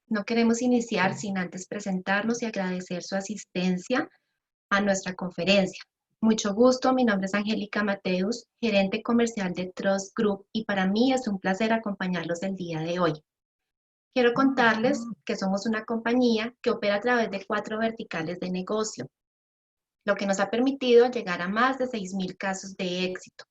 No queremos iniciar sin antes presentarnos y agradecer su asistencia a nuestra conferencia. Mucho gusto, mi nombre es Angélica Mateus, gerente comercial de Trust Group, y para mí es un placer acompañarlos el día de hoy. Quiero contarles que somos una compañía que opera a través de 4 verticales de negocio, lo que nos ha permitido llegar a más de 6.000 casos de éxito.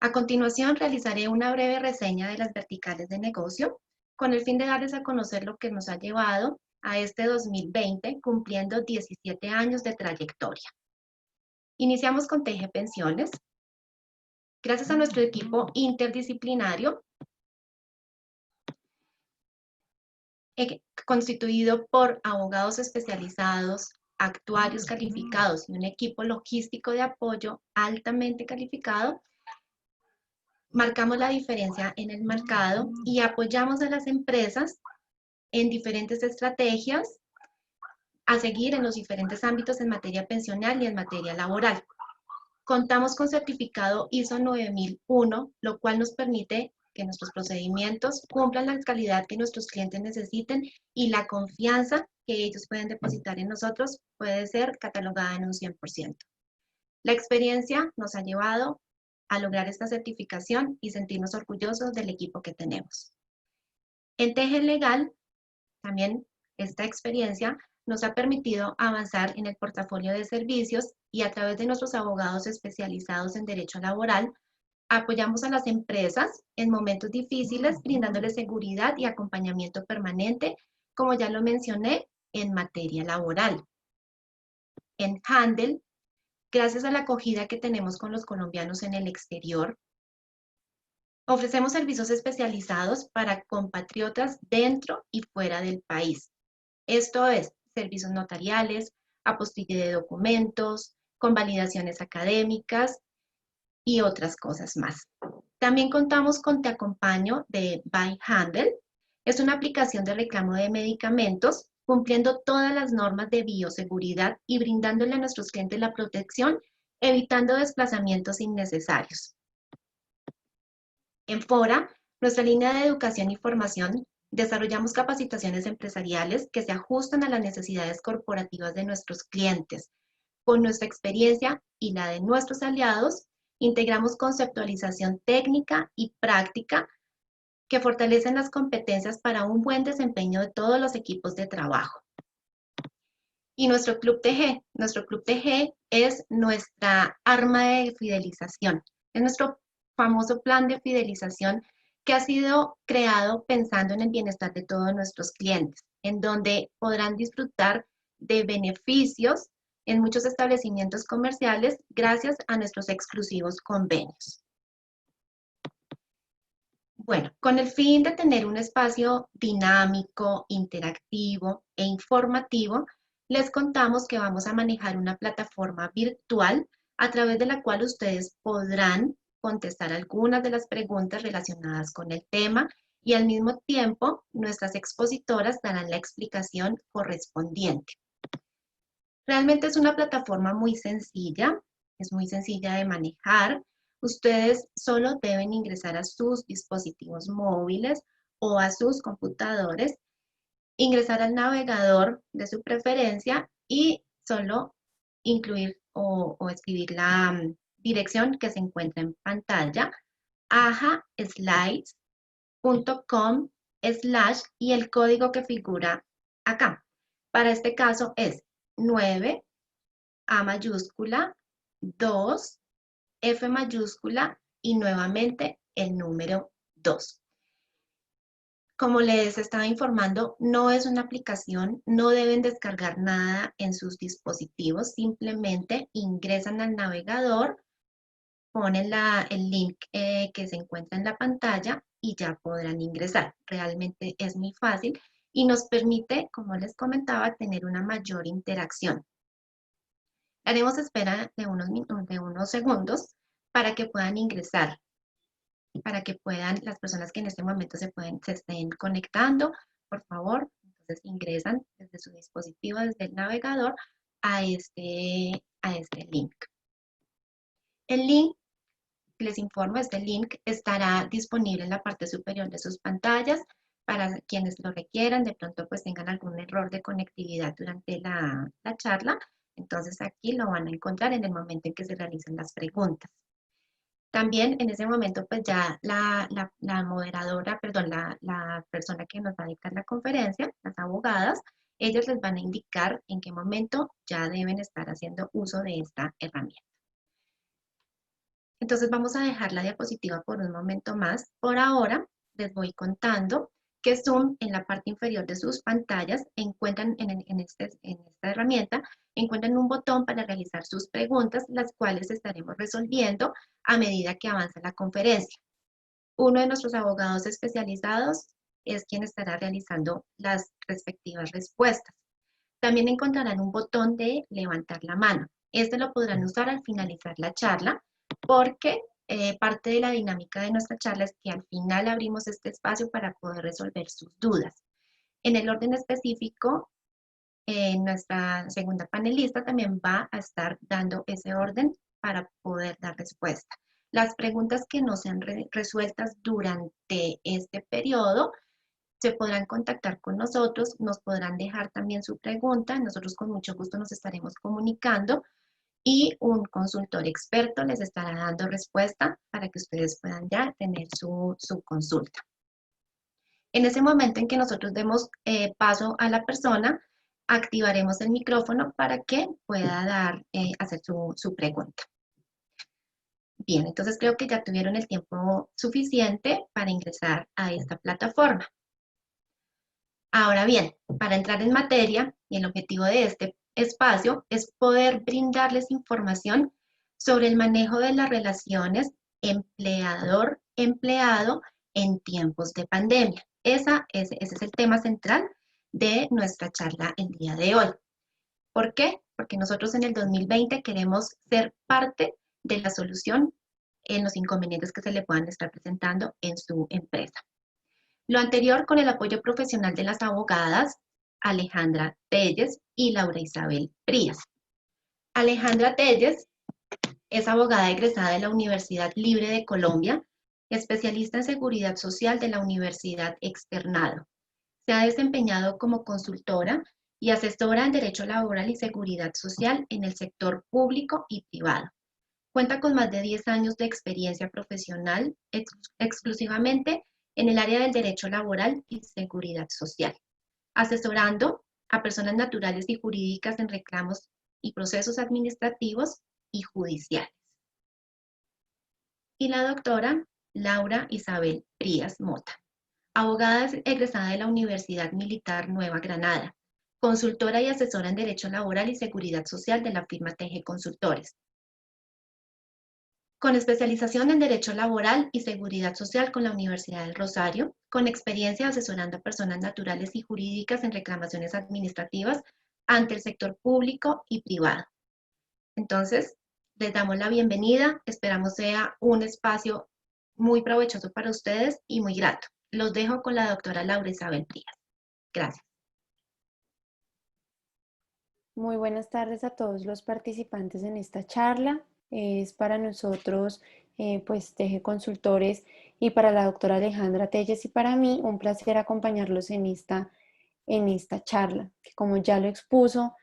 A continuación, realizaré una breve reseña de las verticales de negocio, con el fin de darles a conocer lo que nos ha llevado a este 2020, cumpliendo 17 años de trayectoria. Iniciamos con TG Pensiones. Gracias a nuestro equipo interdisciplinario, constituido por abogados especializados, actuarios calificados y un equipo logístico de apoyo altamente calificado, marcamos la diferencia en el mercado y apoyamos a las empresas en diferentes estrategias a seguir en los diferentes ámbitos en materia pensional y en materia laboral. Contamos con certificado ISO 9001, lo cual nos permite que nuestros procedimientos cumplan la calidad que nuestros clientes necesiten y la confianza que ellos pueden depositar en nosotros puede ser catalogada en un 100%. La experiencia nos ha llevado a lograr esta certificación y sentirnos orgullosos del equipo que tenemos. En TG Legal, también esta experiencia nos ha permitido avanzar en el portafolio de servicios y a través de nuestros abogados especializados en derecho laboral, apoyamos a las empresas en momentos difíciles, brindándoles seguridad y acompañamiento permanente, como ya lo mencioné, en materia laboral. En Handel, gracias a la acogida que tenemos con los colombianos en el exterior, ofrecemos servicios especializados para compatriotas dentro y fuera del país. Esto es, servicios notariales, apostille de documentos, convalidaciones académicas y otras cosas más. También contamos con Te Acompaño de By Handel. Es una aplicación de reclamo de medicamentos, cumpliendo todas las normas de bioseguridad y brindándole a nuestros clientes la protección, evitando desplazamientos innecesarios. En Fora, nuestra línea de educación y formación, desarrollamos capacitaciones empresariales que se ajustan a las necesidades corporativas de nuestros clientes. Con nuestra experiencia y la de nuestros aliados, integramos conceptualización técnica y práctica que fortalecen las competencias para un buen desempeño de todos los equipos de trabajo. Y nuestro Club TG es nuestra arma de fidelización, es nuestro famoso plan de fidelización que ha sido creado pensando en el bienestar de todos nuestros clientes, en donde podrán disfrutar de beneficios en muchos establecimientos comerciales gracias a nuestros exclusivos convenios. Bueno, con el fin de tener un espacio dinámico, interactivo e informativo, les contamos que vamos a manejar una plataforma virtual a través de la cual ustedes podrán contestar algunas de las preguntas relacionadas con el tema y al mismo tiempo nuestras expositoras darán la explicación correspondiente. Realmente es una plataforma muy sencilla, es muy sencilla de manejar. Ustedes solo deben ingresar a sus dispositivos móviles o a sus computadores, ingresar al navegador de su preferencia y solo incluir o escribir la dirección que se encuentra en pantalla, ajaslides.com/ y el código que figura acá. Para este caso es 9, A mayúscula, 2, F mayúscula y nuevamente el número 2. Como les estaba informando, no es una aplicación, no deben descargar nada en sus dispositivos, simplemente ingresan al navegador, ponen el link que se encuentra en la pantalla y ya podrán ingresar. Realmente es muy fácil y nos permite, como les comentaba, tener una mayor interacción. Haremos espera de unos segundos para que puedan ingresar, para que puedan, las personas que en este momento se estén conectando, por favor, entonces ingresan desde su dispositivo, desde el navegador, a este link. El link, les informo, este link estará disponible en la parte superior de sus pantallas para quienes lo requieran, de pronto pues tengan algún error de conectividad durante la charla, entonces aquí lo van a encontrar en el momento en que se realicen las preguntas. También en ese momento pues ya la moderadora, perdón, la persona que nos va a dictar la conferencia, las abogadas, ellas les van a indicar en qué momento ya deben estar haciendo uso de esta herramienta. Entonces vamos a dejar la diapositiva por un momento más. Por ahora les voy contando que Zoom en la parte inferior de sus pantallas encuentran en esta herramienta, encuentran un botón para realizar sus preguntas, las cuales estaremos resolviendo a medida que avanza la conferencia. Uno de nuestros abogados especializados es quien estará realizando las respectivas respuestas. También encontrarán un botón de levantar la mano. Este lo podrán usar al finalizar la charla porque parte de la dinámica de nuestra charla es que al final abrimos este espacio para poder resolver sus dudas. En el orden específico, nuestra segunda panelista también va a estar dando ese orden para poder dar respuesta. Las preguntas que no sean resueltas durante este periodo se podrán contactar con nosotros, nos podrán dejar también su pregunta, nosotros con mucho gusto nos estaremos comunicando y un consultor experto les estará dando respuesta para que ustedes puedan ya tener su consulta. En ese momento en que nosotros demos paso a la persona, activaremos el micrófono para que pueda hacer su pregunta. Bien, entonces creo que ya tuvieron el tiempo suficiente para ingresar a esta plataforma. Ahora bien, para entrar en materia, y el objetivo de este espacio es poder brindarles información sobre el manejo de las relaciones empleador-empleado en tiempos de pandemia. Ese es el tema central de nuestra charla el día de hoy. ¿Por qué? Porque nosotros en el 2020 queremos ser parte de la solución en los inconvenientes que se le puedan estar presentando en su empresa. Lo anterior con el apoyo profesional de las abogadas Alejandra Telles y Laura Isabel Frías. Alejandra Telles es abogada egresada de la Universidad Libre de Colombia, especialista en seguridad social de la Universidad Externado. Se ha desempeñado como consultora y asesora en derecho laboral y seguridad social en el sector público y privado. Cuenta con más de 10 años de experiencia profesional exclusivamente en el área del derecho laboral y seguridad social, asesorando a personas naturales y jurídicas en reclamos y procesos administrativos y judiciales. Y la doctora Laura Isabel Frías Mota, abogada egresada de la Universidad Militar Nueva Granada, consultora y asesora en derecho laboral y seguridad social de la firma TG Consultores, con especialización en Derecho Laboral y Seguridad Social con la Universidad del Rosario, con experiencia asesorando a personas naturales y jurídicas en reclamaciones administrativas ante el sector público y privado. Entonces, les damos la bienvenida, esperamos sea un espacio muy provechoso para ustedes y muy grato. Los dejo con la doctora Laura Isabel Frías. Gracias. Muy buenas tardes a todos los participantes en esta charla. Es para nosotros, pues TG Consultores, y para la doctora Alejandra Telles y para mí un placer acompañarlos en esta charla, que como ya lo expuso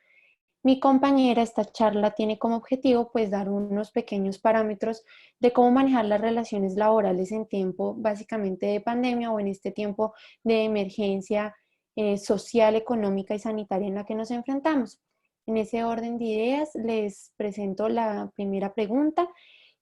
mi compañera, esta charla tiene como objetivo pues dar unos pequeños parámetros de cómo manejar las relaciones laborales en tiempo básicamente de pandemia o en este tiempo de emergencia social, económica y sanitaria en la que nos enfrentamos. En ese orden de ideas les presento la primera pregunta.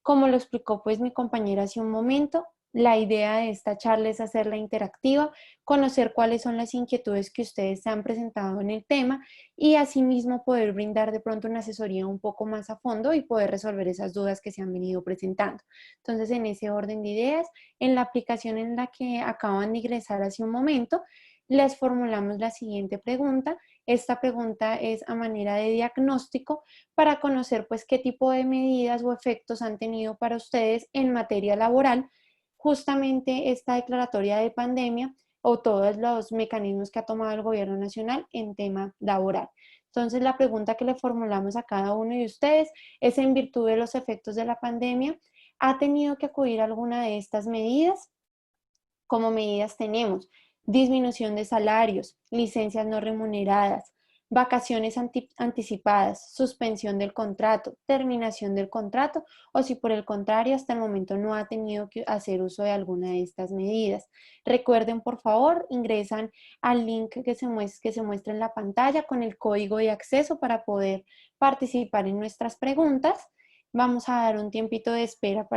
Como lo explicó pues mi compañera hace un momento, la idea de esta charla es hacerla interactiva, conocer cuáles son las inquietudes que ustedes se han presentado en el tema y asimismo poder brindar de pronto una asesoría un poco más a fondo y poder resolver esas dudas que se han venido presentando. Entonces, en ese orden de ideas, en la aplicación en la que acaban de ingresar hace un momento, les formulamos la siguiente pregunta. Esta pregunta es a manera de diagnóstico para conocer pues qué tipo de medidas o efectos han tenido para ustedes en materia laboral justamente esta declaratoria de pandemia o todos los mecanismos que ha tomado el gobierno nacional en tema laboral. Entonces, la pregunta que le formulamos a cada uno de ustedes es: en virtud de los efectos de la pandemia, ¿ha tenido que acudir a alguna de estas medidas? Como medidas tenemos disminución de salarios, licencias no remuneradas, vacaciones anticipadas, suspensión del contrato, terminación del contrato o si por el contrario hasta el momento no ha tenido que hacer uso de alguna de estas medidas. Recuerden, por favor, ingresan al link que se muestra en la pantalla con el código de acceso para poder participar en nuestras preguntas. Vamos a dar un tiempito de espera em,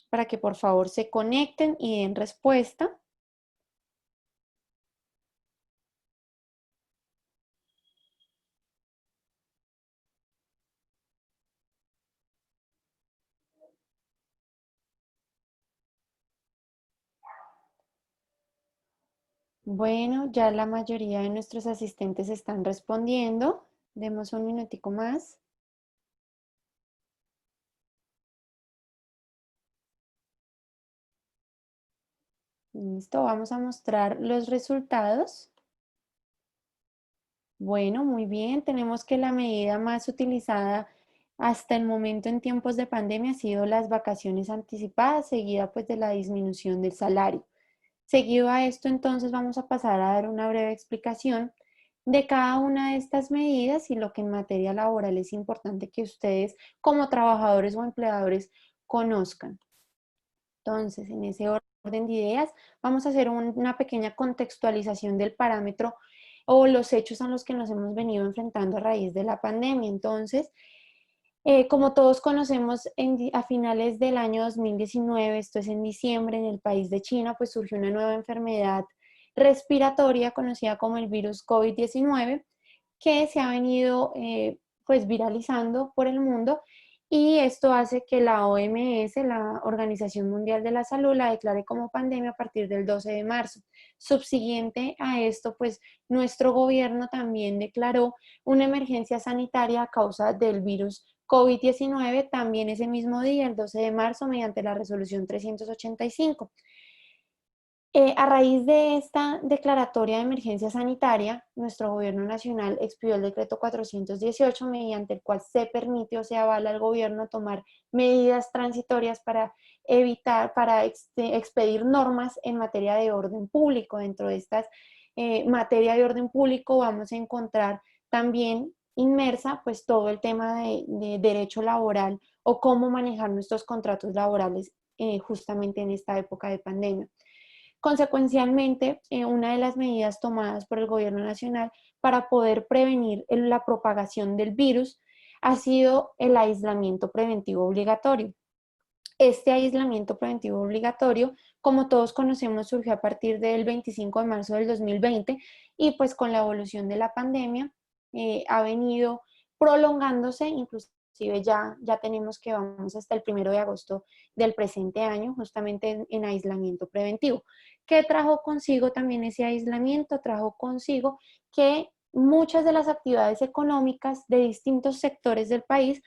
para que por favor se conecten y den respuesta. Bueno, ya la mayoría de nuestros asistentes están respondiendo. Demos un minutico más. Listo, vamos a mostrar los resultados. Bueno, muy bien. Tenemos que la medida más utilizada hasta el momento en tiempos de pandemia ha sido las vacaciones anticipadas, seguida pues de la disminución del salario. Seguido a esto, entonces vamos a pasar a dar una breve explicación de cada una de estas medidas y lo que en materia laboral es importante que ustedes como trabajadores o empleadores conozcan. Entonces, en ese orden de ideas, vamos a hacer una pequeña contextualización del parámetro o los hechos a los que nos hemos venido enfrentando a raíz de la pandemia. Entonces, como todos conocemos, a finales del año 2019, esto es en diciembre, en el país de China, pues surgió una nueva enfermedad respiratoria conocida como el virus COVID-19, que se ha venido pues viralizando por el mundo y esto hace que la OMS, la Organización Mundial de la Salud, la declare como pandemia a partir del 12 de marzo. Subsiguiente a esto, pues nuestro gobierno también declaró una emergencia sanitaria a causa del virus COVID-19 también ese mismo día, el 12 de marzo, mediante la resolución 385. A raíz de esta declaratoria de emergencia sanitaria, nuestro gobierno nacional expidió el decreto 418, mediante el cual se permite o se avala al gobierno tomar medidas transitorias para evitar, para expedir normas en materia de orden público. Dentro de estas materia de orden público vamos a encontrar también inmersa pues todo el tema de derecho laboral o cómo manejar nuestros contratos laborales justamente en esta época de pandemia. Consecuencialmente, una de las medidas tomadas por el gobierno nacional para poder prevenir la propagación del virus ha sido el aislamiento preventivo obligatorio. Este aislamiento preventivo obligatorio, como todos conocemos, surgió a partir del 25 de marzo del 2020 y pues con la evolución de la pandemia ha venido prolongándose, inclusive ya tenemos que vamos hasta el 1 de agosto del presente año, justamente en aislamiento preventivo. ¿Qué trajo consigo también ese aislamiento? Trajo consigo que muchas de las actividades económicas de distintos sectores del país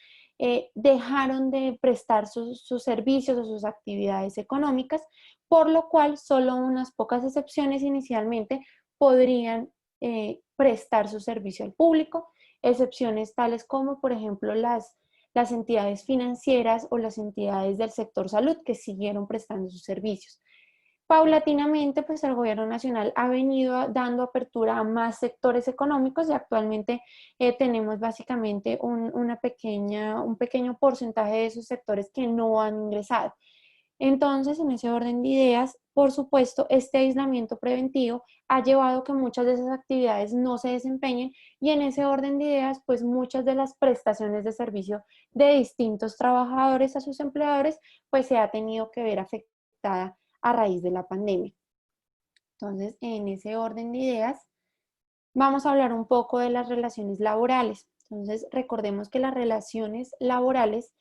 dejaron de prestar sus servicios o sus actividades económicas, por lo cual solo unas pocas excepciones inicialmente podrían prestar su servicio al público, excepciones tales como, por ejemplo, las entidades financieras o las entidades del sector salud que siguieron prestando sus servicios. Paulatinamente, pues el gobierno nacional ha venido dando apertura a más sectores económicos y actualmente tenemos básicamente un pequeño porcentaje de esos sectores que no han ingresado. Entonces, en ese orden de ideas, por supuesto, este aislamiento preventivo ha llevado a que muchas de esas actividades no se desempeñen y en ese orden de ideas, pues muchas de las prestaciones de servicio de distintos trabajadores a sus empleadores, pues se ha tenido que ver afectada a raíz de la pandemia. Entonces, en ese orden de ideas, vamos a hablar un poco de las relaciones laborales. Entonces, recordemos que las relaciones laborales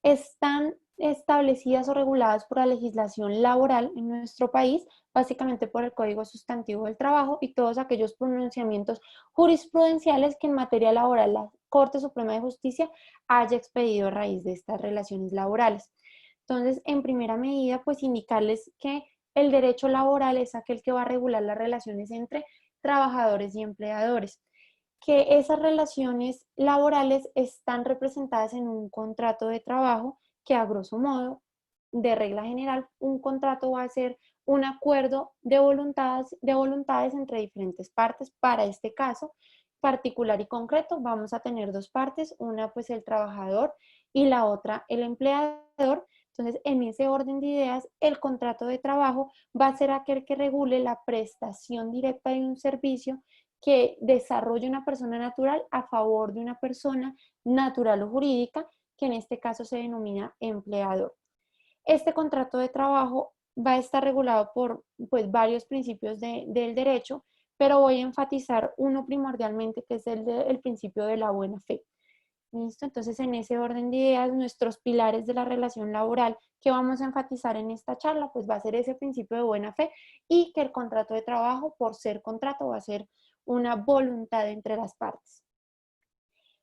están establecidas o reguladas por la legislación laboral en nuestro país, básicamente por el Código Sustantivo del Trabajo y todos aquellos pronunciamientos jurisprudenciales que en materia laboral la Corte Suprema de Justicia haya expedido a raíz de estas relaciones laborales. Entonces, en primera medida, pues indicarles que el derecho laboral es aquel que va a regular las relaciones entre trabajadores y empleadores, que esas relaciones laborales están representadas en un contrato de trabajo que a grosso modo de regla general, un contrato va a ser un acuerdo de voluntades entre diferentes partes. Para este caso particular y concreto, vamos a tener dos partes, una pues el trabajador y la otra el empleador. Entonces, en ese orden de ideas, el contrato de trabajo va a ser aquel que regule la prestación directa de un servicio que desarrolle una persona natural a favor de una persona natural o jurídica, que en este caso se denomina empleador. Este contrato de trabajo va a estar regulado por pues, varios principios del derecho, pero voy a enfatizar uno primordialmente, que es el principio de la buena fe. ¿Listo? Entonces, en ese orden de ideas, nuestros pilares de la relación laboral que vamos a enfatizar en esta charla, pues va a ser ese principio de buena fe y que el contrato de trabajo, por ser contrato, va a ser una voluntad entre las partes.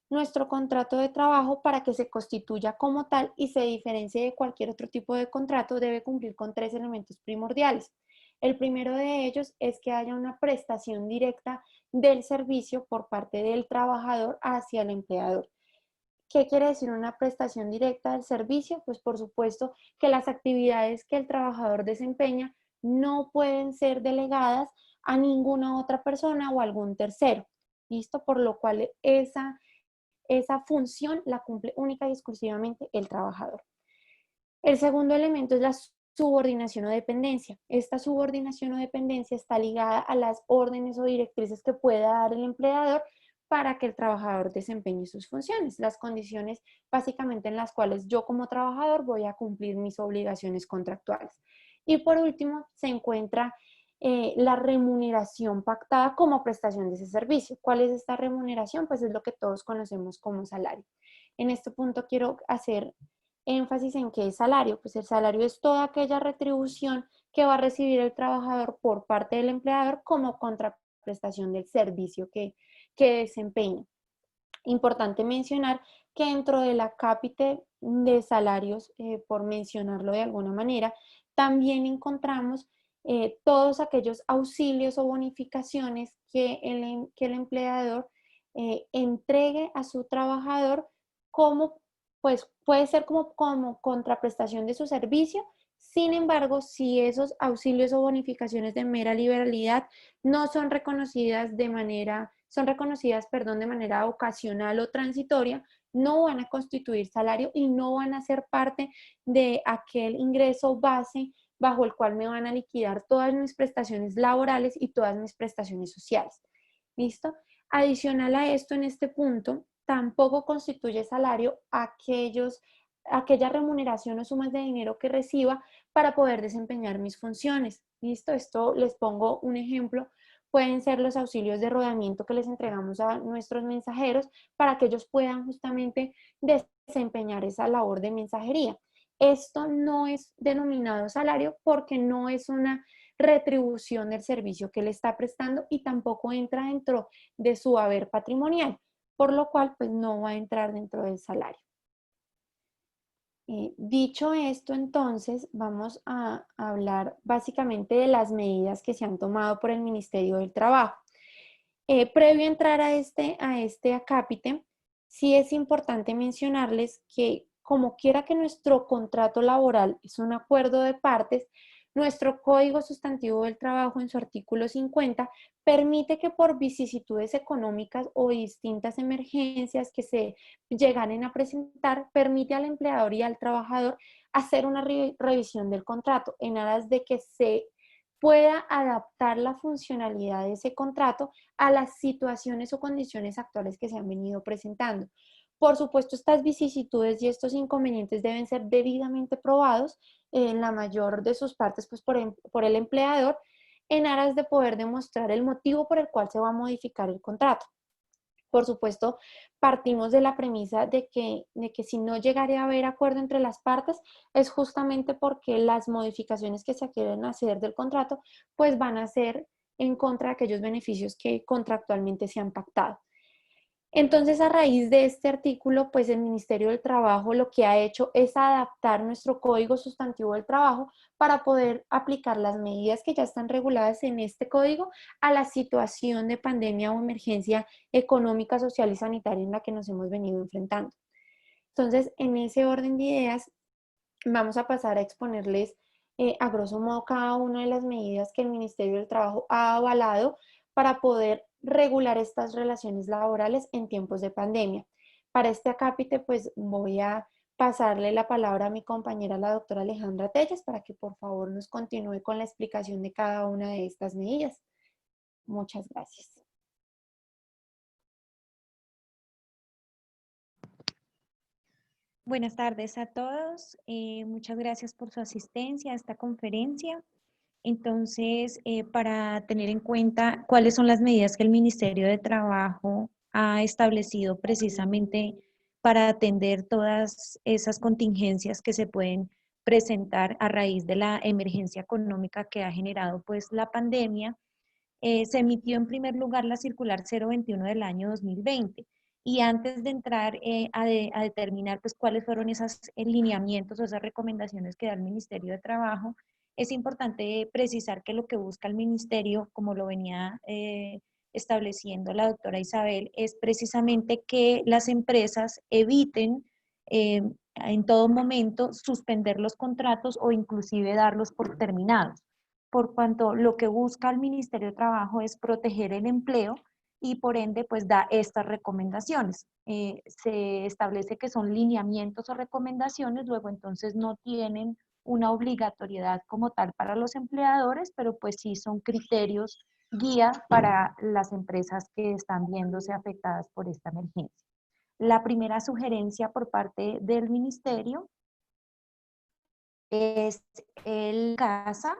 Nuestro contrato de trabajo, para que se constituya como tal y se diferencie de cualquier otro tipo de contrato, debe cumplir con tres elementos primordiales. El primero de ellos es que haya una prestación directa del servicio por parte del trabajador hacia el empleador. ¿Qué quiere decir una prestación directa del servicio? Pues por supuesto que las actividades que el trabajador desempeña no pueden ser delegadas a ninguna otra persona o algún tercero. ¿Listo? Por lo cual esa función la cumple única y exclusivamente el trabajador. El segundo elemento es la subordinación o dependencia. Esta subordinación o dependencia está ligada a las órdenes o directrices que pueda dar el empleador para que el trabajador desempeñe sus funciones, las condiciones básicamente en las cuales yo como trabajador voy a cumplir mis obligaciones contractuales. Y por último, se encuentra la remuneración pactada como prestación de ese servicio. ¿Cuál es esta remuneración? Pues es lo que todos conocemos como salario. En este punto quiero hacer énfasis en qué es salario. Pues el salario es toda aquella retribución que va a recibir el trabajador por parte del empleador como contraprestación del servicio que desempeña. Importante mencionar que dentro de la cápite de salarios, por mencionarlo de alguna manera, también encontramos todos aquellos auxilios o bonificaciones que el empleador entregue a su trabajador como, pues puede ser como contraprestación de su servicio. Sin embargo, si esos auxilios o bonificaciones de mera liberalidad no son reconocidas de manera ocasional o transitoria, no van a constituir salario y no van a ser parte de aquel ingreso base bajo el cual me van a liquidar todas mis prestaciones laborales y todas mis prestaciones sociales. ¿Listo? Adicional a esto, en este punto, tampoco constituye salario aquella remuneración o sumas de dinero que reciba para poder desempeñar mis funciones. ¿Listo? Esto les pongo un ejemplo. Pueden ser los auxilios de rodamiento que les entregamos a nuestros mensajeros para que ellos puedan justamente desempeñar esa labor de mensajería. Esto no es denominado salario porque no es una retribución del servicio que le está prestando y tampoco entra dentro de su haber patrimonial, por lo cual pues no va a entrar dentro del salario. Dicho esto, entonces vamos a hablar básicamente de las medidas que se han tomado por el Ministerio del Trabajo. Previo a entrar a este acápite, sí es importante mencionarles que como quiera que nuestro contrato laboral es un acuerdo de partes, nuestro Código Sustantivo del Trabajo en su artículo 50 permite que por vicisitudes económicas o distintas emergencias que se llegaren a presentar, permite al empleador y al trabajador hacer una revisión del contrato en aras de que se pueda adaptar la funcionalidad de ese contrato a las situaciones o condiciones actuales que se han venido presentando. Por supuesto, estas vicisitudes y estos inconvenientes deben ser debidamente probados en la mayor de sus partes pues, por el empleador en aras de poder demostrar el motivo por el cual se va a modificar el contrato. Por supuesto, partimos de la premisa de que si no llegaría a haber acuerdo entre las partes es justamente porque las modificaciones que se quieren hacer del contrato pues van a ser en contra de aquellos beneficios que contractualmente se han pactado. Entonces, a raíz de este artículo, pues el Ministerio del Trabajo lo que ha hecho es adaptar nuestro Código Sustantivo del Trabajo para poder aplicar las medidas que ya están reguladas en este código a la situación de pandemia o emergencia económica, social y sanitaria en la que nos hemos venido enfrentando. Entonces, en ese orden de ideas, Vamos a pasar a exponerles a grosso modo cada una de las medidas que el Ministerio del Trabajo ha avalado para poder regular estas relaciones laborales en tiempos de pandemia. Para este acápite, pues voy a pasarle la palabra a mi compañera, la doctora Alejandra Telles, para que por favor nos continúe con la explicación de cada una de estas medidas. Muchas gracias. Buenas tardes a todos. Muchas gracias por su asistencia a esta conferencia. Entonces, para tener en cuenta cuáles son las medidas que el Ministerio de Trabajo ha establecido precisamente para atender todas esas contingencias que se pueden presentar a raíz de la emergencia económica que ha generado pues la pandemia, se emitió en primer lugar la circular 021 del año 2020. Y antes de entrar a determinar pues, cuáles fueron esos lineamientos o esas recomendaciones que da el Ministerio de Trabajo, es importante precisar que lo que busca el Ministerio, como lo venía estableciendo la doctora Isabel, es precisamente que las empresas eviten en todo momento suspender los contratos o inclusive darlos por terminados, por cuanto lo que busca el Ministerio de Trabajo es proteger el empleo y por ende pues da estas recomendaciones. Se establece que son lineamientos o recomendaciones, luego entonces no tienen una obligatoriedad como tal para los empleadores, pero pues sí son criterios guía para las empresas que están viéndose afectadas por esta emergencia. La primera sugerencia por parte del ministerio es el casa,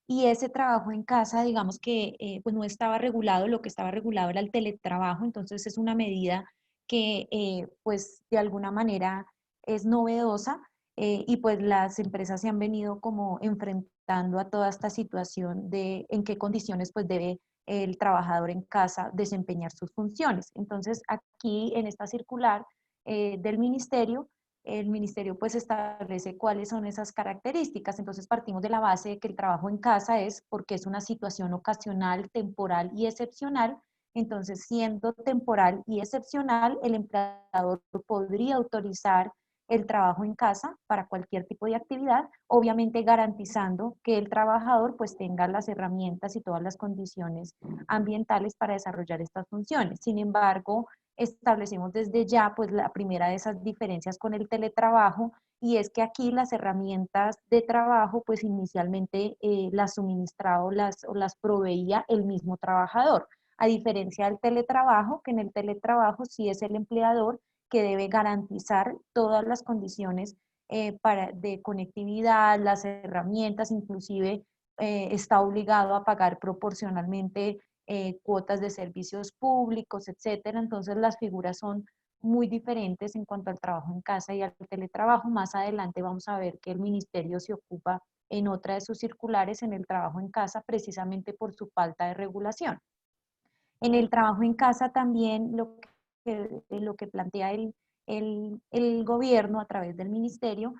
y ese trabajo en casa, digamos que pues no estaba regulado, lo que estaba regulado era el teletrabajo, entonces es una medida que pues de alguna manera es novedosa, y pues las empresas se han venido como enfrentando a toda esta situación de en qué condiciones pues debe el trabajador en casa desempeñar sus funciones. Entonces aquí en esta circular del ministerio, el ministerio pues establece cuáles son esas características. Entonces partimos de la base de que el trabajo en casa es porque es una situación ocasional, temporal y excepcional. Entonces, siendo temporal y excepcional, el empleador podría autorizar el trabajo en casa para cualquier tipo de actividad, obviamente garantizando que el trabajador pues tenga las herramientas y todas las condiciones ambientales para desarrollar estas funciones. Sin embargo, establecemos desde ya pues la primera de esas diferencias con el teletrabajo, y es que aquí las herramientas de trabajo pues inicialmente las suministraba o las proveía el mismo trabajador, a diferencia del teletrabajo, que en el teletrabajo sí es el empleador que debe garantizar todas las condiciones de conectividad, las herramientas, inclusive está obligado a pagar proporcionalmente cuotas de servicios públicos, etcétera. Entonces las figuras son muy diferentes en cuanto al trabajo en casa y al teletrabajo. Más adelante vamos a ver que el ministerio se ocupa en otra de sus circulares en el trabajo en casa precisamente por su falta de regulación. En el trabajo en casa también lo que plantea el gobierno a través del ministerio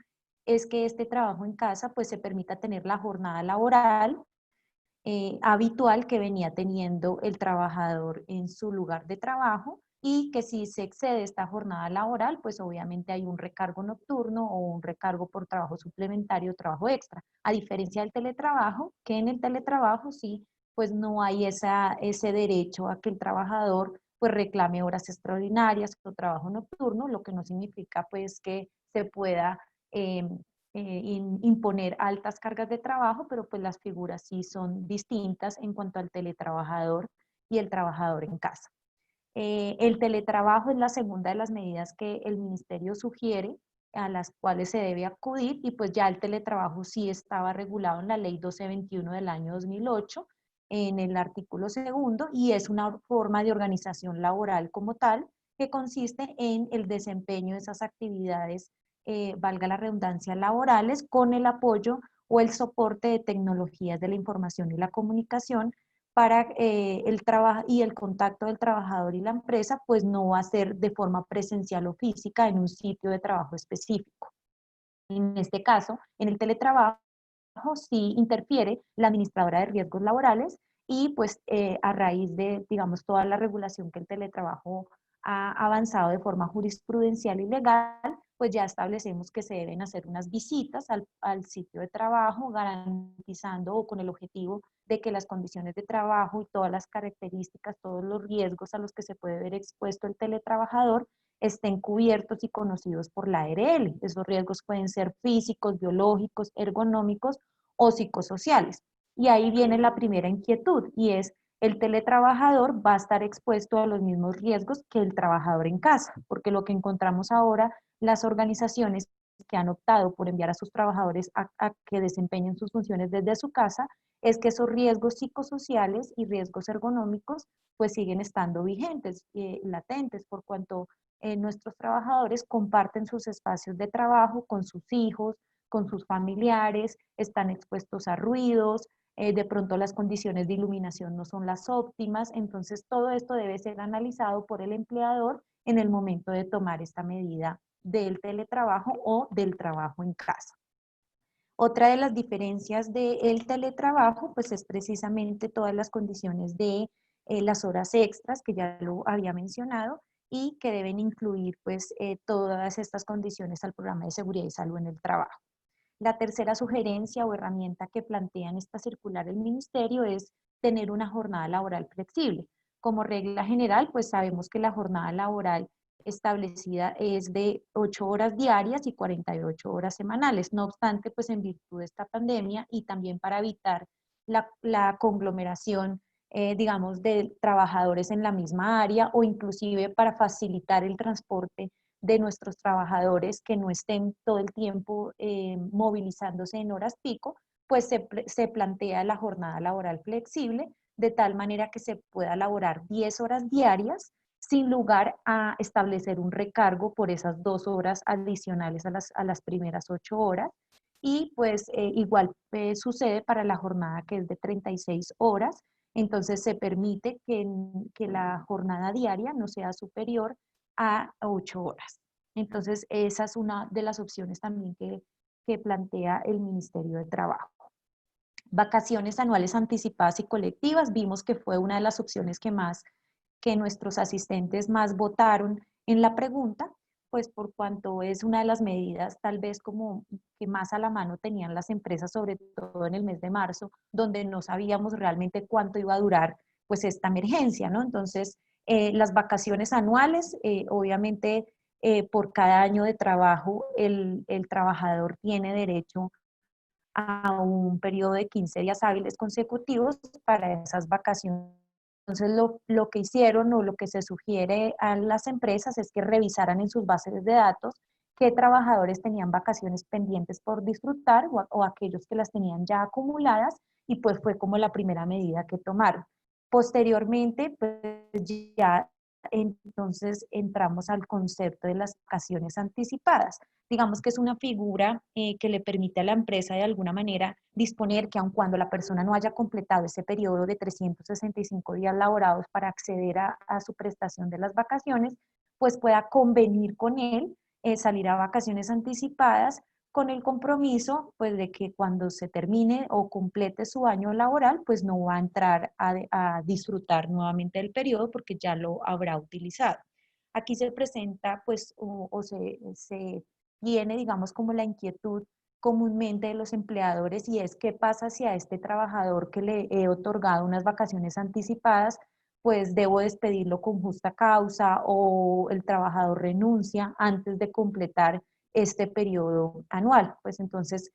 es que este trabajo en casa pues se permita tener la jornada laboral habitual que venía teniendo el trabajador en su lugar de trabajo, y que si se excede esta jornada laboral, pues obviamente hay un recargo nocturno o un recargo por trabajo suplementario, trabajo extra, a diferencia del teletrabajo, que en el teletrabajo sí, pues no hay ese derecho a que el trabajador pues reclame horas extraordinarias o trabajo nocturno, lo que no significa pues que se pueda imponer altas cargas de trabajo, pero pues las figuras sí son distintas en cuanto al teletrabajador y el trabajador en casa. El teletrabajo es la segunda de las medidas que el ministerio sugiere, a las cuales se debe acudir, y pues ya el teletrabajo sí estaba regulado en la ley 1221 del año 2008, en el artículo segundo, y es una forma de organización laboral como tal, que consiste en el desempeño de esas actividades, valga la redundancia, laborales, con el apoyo o el soporte de tecnologías de la información y la comunicación, para el trabajo y el contacto del trabajador y la empresa, pues no va a ser de forma presencial o física en un sitio de trabajo específico. En este caso, en el teletrabajo sí interfiere la administradora de riesgos laborales, y pues a raíz de, digamos, toda la regulación que el teletrabajo ha avanzado de forma jurisprudencial y legal, pues ya establecemos que se deben hacer unas visitas al sitio de trabajo, garantizando o con el objetivo de que las condiciones de trabajo y todas las características, todos los riesgos a los que se puede ver expuesto el teletrabajador estén cubiertos y conocidos por la ARL. Esos riesgos pueden ser físicos, biológicos, ergonómicos o psicosociales. Y ahí viene la primera inquietud, y es: el teletrabajador va a estar expuesto a los mismos riesgos que el trabajador en casa, porque lo que encontramos ahora, las organizaciones que han optado por enviar a sus trabajadores a que desempeñen sus funciones desde su casa, es que esos riesgos psicosociales y riesgos ergonómicos pues siguen estando vigentes, latentes, por cuanto nuestros trabajadores comparten sus espacios de trabajo con sus hijos, con sus familiares, están expuestos a ruidos, de pronto las condiciones de iluminación no son las óptimas, entonces todo esto debe ser analizado por el empleador en el momento de tomar esta medida del teletrabajo o del trabajo en casa. Otra de las diferencias del teletrabajo, pues es precisamente todas las condiciones de las horas extras, que ya lo había mencionado, y que deben incluir pues todas estas condiciones al programa de seguridad y salud en el trabajo. La tercera sugerencia o herramienta que plantea en esta circular el ministerio es tener una jornada laboral flexible. Como regla general, pues sabemos que la jornada laboral establecida es de 8 horas diarias y 48 horas semanales. No obstante, pues en virtud de esta pandemia y también para evitar la conglomeración, digamos, de trabajadores en la misma área, o inclusive para facilitar el transporte de nuestros trabajadores que no estén todo el tiempo movilizándose en horas pico, pues se plantea la jornada laboral flexible, de tal manera que se pueda laborar 10 horas diarias sin lugar a establecer un recargo por esas 2 horas adicionales a las primeras 8 horas. Y pues igual sucede para la jornada que es de 36 horas, entonces se permite que la jornada diaria no sea superior a 8 horas. Entonces, esa es una de las opciones también que plantea el Ministerio de Trabajo. Vacaciones anuales anticipadas y colectivas, vimos que fue una de las opciones que nuestros asistentes más votaron en la pregunta, pues por cuanto es una de las medidas tal vez como que más a la mano tenían las empresas, sobre todo en el mes de marzo, donde no sabíamos realmente cuánto iba a durar pues esta emergencia, ¿no? Entonces, las vacaciones anuales, obviamente por cada año de trabajo el trabajador tiene derecho a un periodo de 15 días hábiles consecutivos para esas vacaciones. Entonces, lo que hicieron o lo que se sugiere a las empresas es que revisaran en sus bases de datos qué trabajadores tenían vacaciones pendientes por disfrutar o aquellos que las tenían ya acumuladas, y pues fue como la primera medida que tomaron. Posteriormente, pues ya entonces entramos al concepto de las vacaciones anticipadas. Digamos que es una figura que le permite a la empresa de alguna manera disponer que aun cuando la persona no haya completado ese periodo de 365 días laborados para acceder a su prestación de las vacaciones, pues pueda convenir con él salir a vacaciones anticipadas, con el compromiso pues de que cuando se termine o complete su año laboral, pues no va a entrar a disfrutar nuevamente del periodo porque ya lo habrá utilizado. Aquí se presenta pues o se viene, digamos, como la inquietud comúnmente de los empleadores, y es: ¿qué pasa si a este trabajador que le he otorgado unas vacaciones anticipadas, pues debo despedirlo con justa causa, o el trabajador renuncia antes de completar este periodo anual? Pues entonces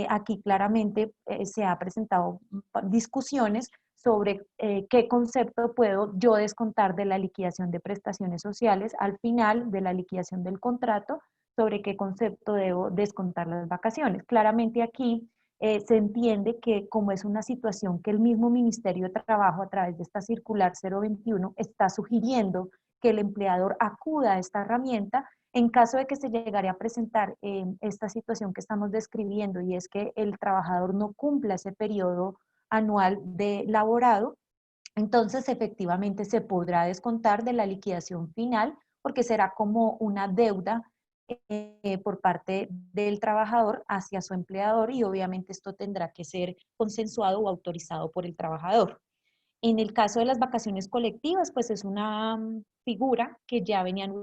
aquí claramente se ha presentado discusiones sobre qué concepto puedo yo descontar de la liquidación de prestaciones sociales al final de la liquidación del contrato, sobre qué concepto debo descontar las vacaciones. Claramente aquí se entiende que, como es una situación que el mismo Ministerio de Trabajo, a través de esta circular 021, está sugiriendo que el empleador acuda a esta herramienta en caso de que se llegara a presentar esta situación que estamos describiendo, y es que el trabajador no cumpla ese periodo anual de laborado. Entonces efectivamente se podrá descontar de la liquidación final, porque será como una deuda por parte del trabajador hacia su empleador, y obviamente esto tendrá que ser consensuado o autorizado por el trabajador. En el caso de las vacaciones colectivas, pues es una figura que ya venían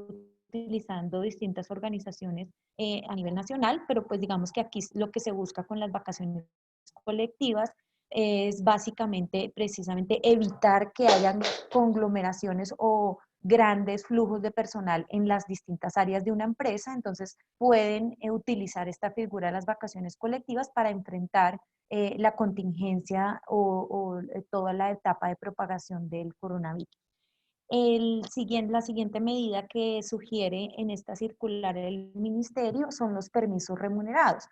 utilizando distintas organizaciones a nivel nacional, pero pues digamos que aquí lo que se busca con las vacaciones colectivas es básicamente precisamente evitar que hayan conglomeraciones o grandes flujos de personal en las distintas áreas de una empresa, entonces pueden utilizar esta figura de las vacaciones colectivas para enfrentar la contingencia o toda la etapa de propagación del coronavirus. La siguiente medida que sugiere en esta circular el ministerio son los permisos remunerados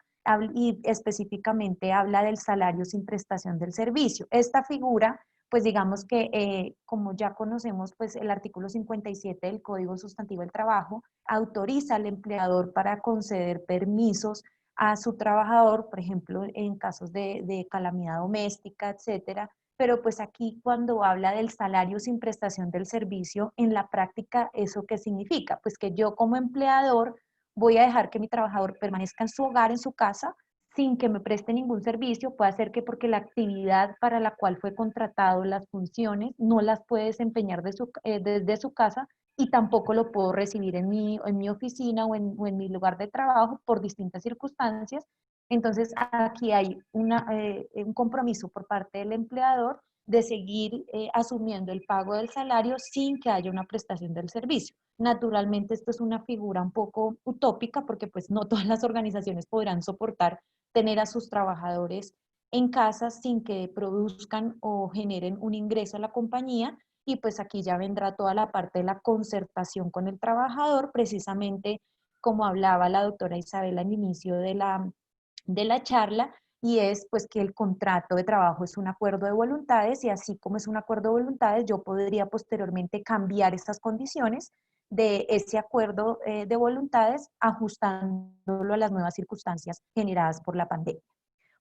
y específicamente habla del salario sin prestación del servicio. Esta figura, pues digamos que como ya conocemos, pues el artículo 57 del Código Sustantivo del Trabajo autoriza al empleador para conceder permisos a su trabajador, por ejemplo, en casos de calamidad doméstica, etcétera, pero pues aquí cuando habla del salario sin prestación del servicio, en la práctica, ¿eso qué significa? Pues que yo como empleador voy a dejar que mi trabajador permanezca en su hogar, en su casa, sin que me preste ningún servicio, puede ser que porque la actividad para la cual fue contratado, las funciones, no las puede desempeñar desde su casa y tampoco lo puedo recibir en mi oficina o en mi lugar de trabajo por distintas circunstancias. Entonces, aquí hay un compromiso por parte del empleador de seguir asumiendo el pago del salario sin que haya una prestación del servicio. Naturalmente, esto es una figura un poco utópica porque pues no todas las organizaciones podrán soportar tener a sus trabajadores en casa sin que produzcan o generen un ingreso a la compañía, y pues aquí ya vendrá toda la parte de la concertación con el trabajador, precisamente como hablaba la doctora Isabel al inicio de la charla, y es pues que el contrato de trabajo es un acuerdo de voluntades y así como es un acuerdo de voluntades, yo podría posteriormente cambiar estas condiciones de ese acuerdo de voluntades ajustándolo a las nuevas circunstancias generadas por la pandemia.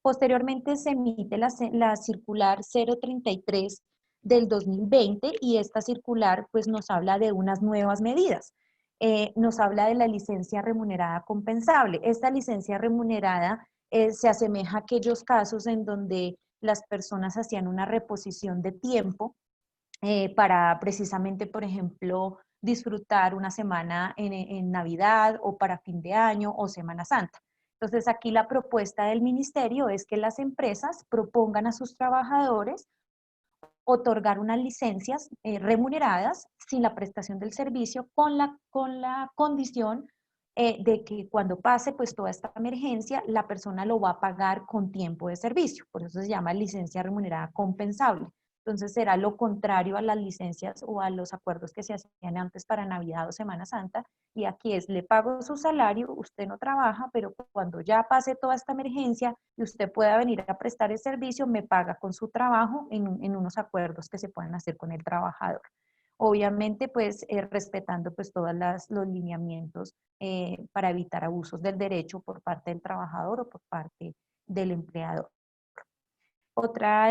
Posteriormente se emite la circular 033 del 2020 y esta circular pues nos habla de unas nuevas medidas. Nos habla de la licencia remunerada compensable. Esta licencia remunerada se asemeja a aquellos casos en donde las personas hacían una reposición de tiempo para precisamente, por ejemplo, disfrutar una semana en Navidad o para fin de año o Semana Santa. Entonces, aquí la propuesta del ministerio es que las empresas propongan a sus trabajadores otorgar unas licencias remuneradas sin la prestación del servicio con la condición de que cuando pase pues toda esta emergencia, la persona lo va a pagar con tiempo de servicio. Por eso se llama licencia remunerada compensable. Entonces será lo contrario a las licencias o a los acuerdos que se hacían antes para Navidad o Semana Santa. Y aquí es, le pago su salario, usted no trabaja, pero cuando ya pase toda esta emergencia y usted pueda venir a prestar el servicio, me paga con su trabajo en unos acuerdos que se puedan hacer con el trabajador. Obviamente, pues respetando pues todos los lineamientos para evitar abusos del derecho por parte del trabajador o por parte del empleador. Otra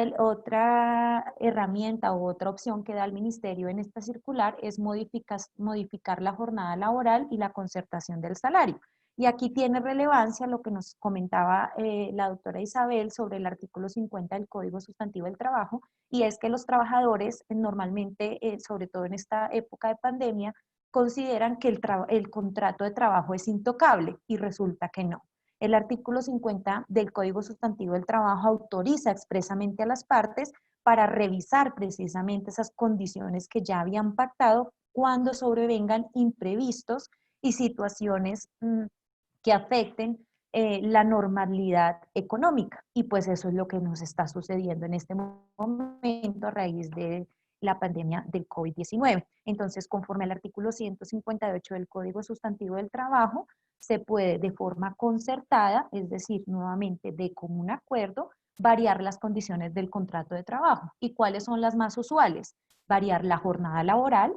herramienta o otra opción que da el ministerio en esta circular es modificar la jornada laboral y la concertación del salario. Y aquí tiene relevancia lo que nos comentaba la doctora Isabel sobre el artículo 50 del Código Sustantivo del Trabajo, y es que los trabajadores normalmente, sobre todo en esta época de pandemia, consideran que el contrato de trabajo es intocable y resulta que no. El artículo 50 del Código Sustantivo del Trabajo autoriza expresamente a las partes para revisar precisamente esas condiciones que ya habían pactado cuando sobrevengan imprevistos y situaciones que afecten la normalidad económica. Y pues eso es lo que nos está sucediendo en este momento a raíz de la pandemia del COVID-19. Entonces, conforme al artículo 158 del Código Sustantivo del Trabajo, se puede de forma concertada, es decir, nuevamente de común acuerdo, variar las condiciones del contrato de trabajo. ¿Y cuáles son las más usuales? Variar la jornada laboral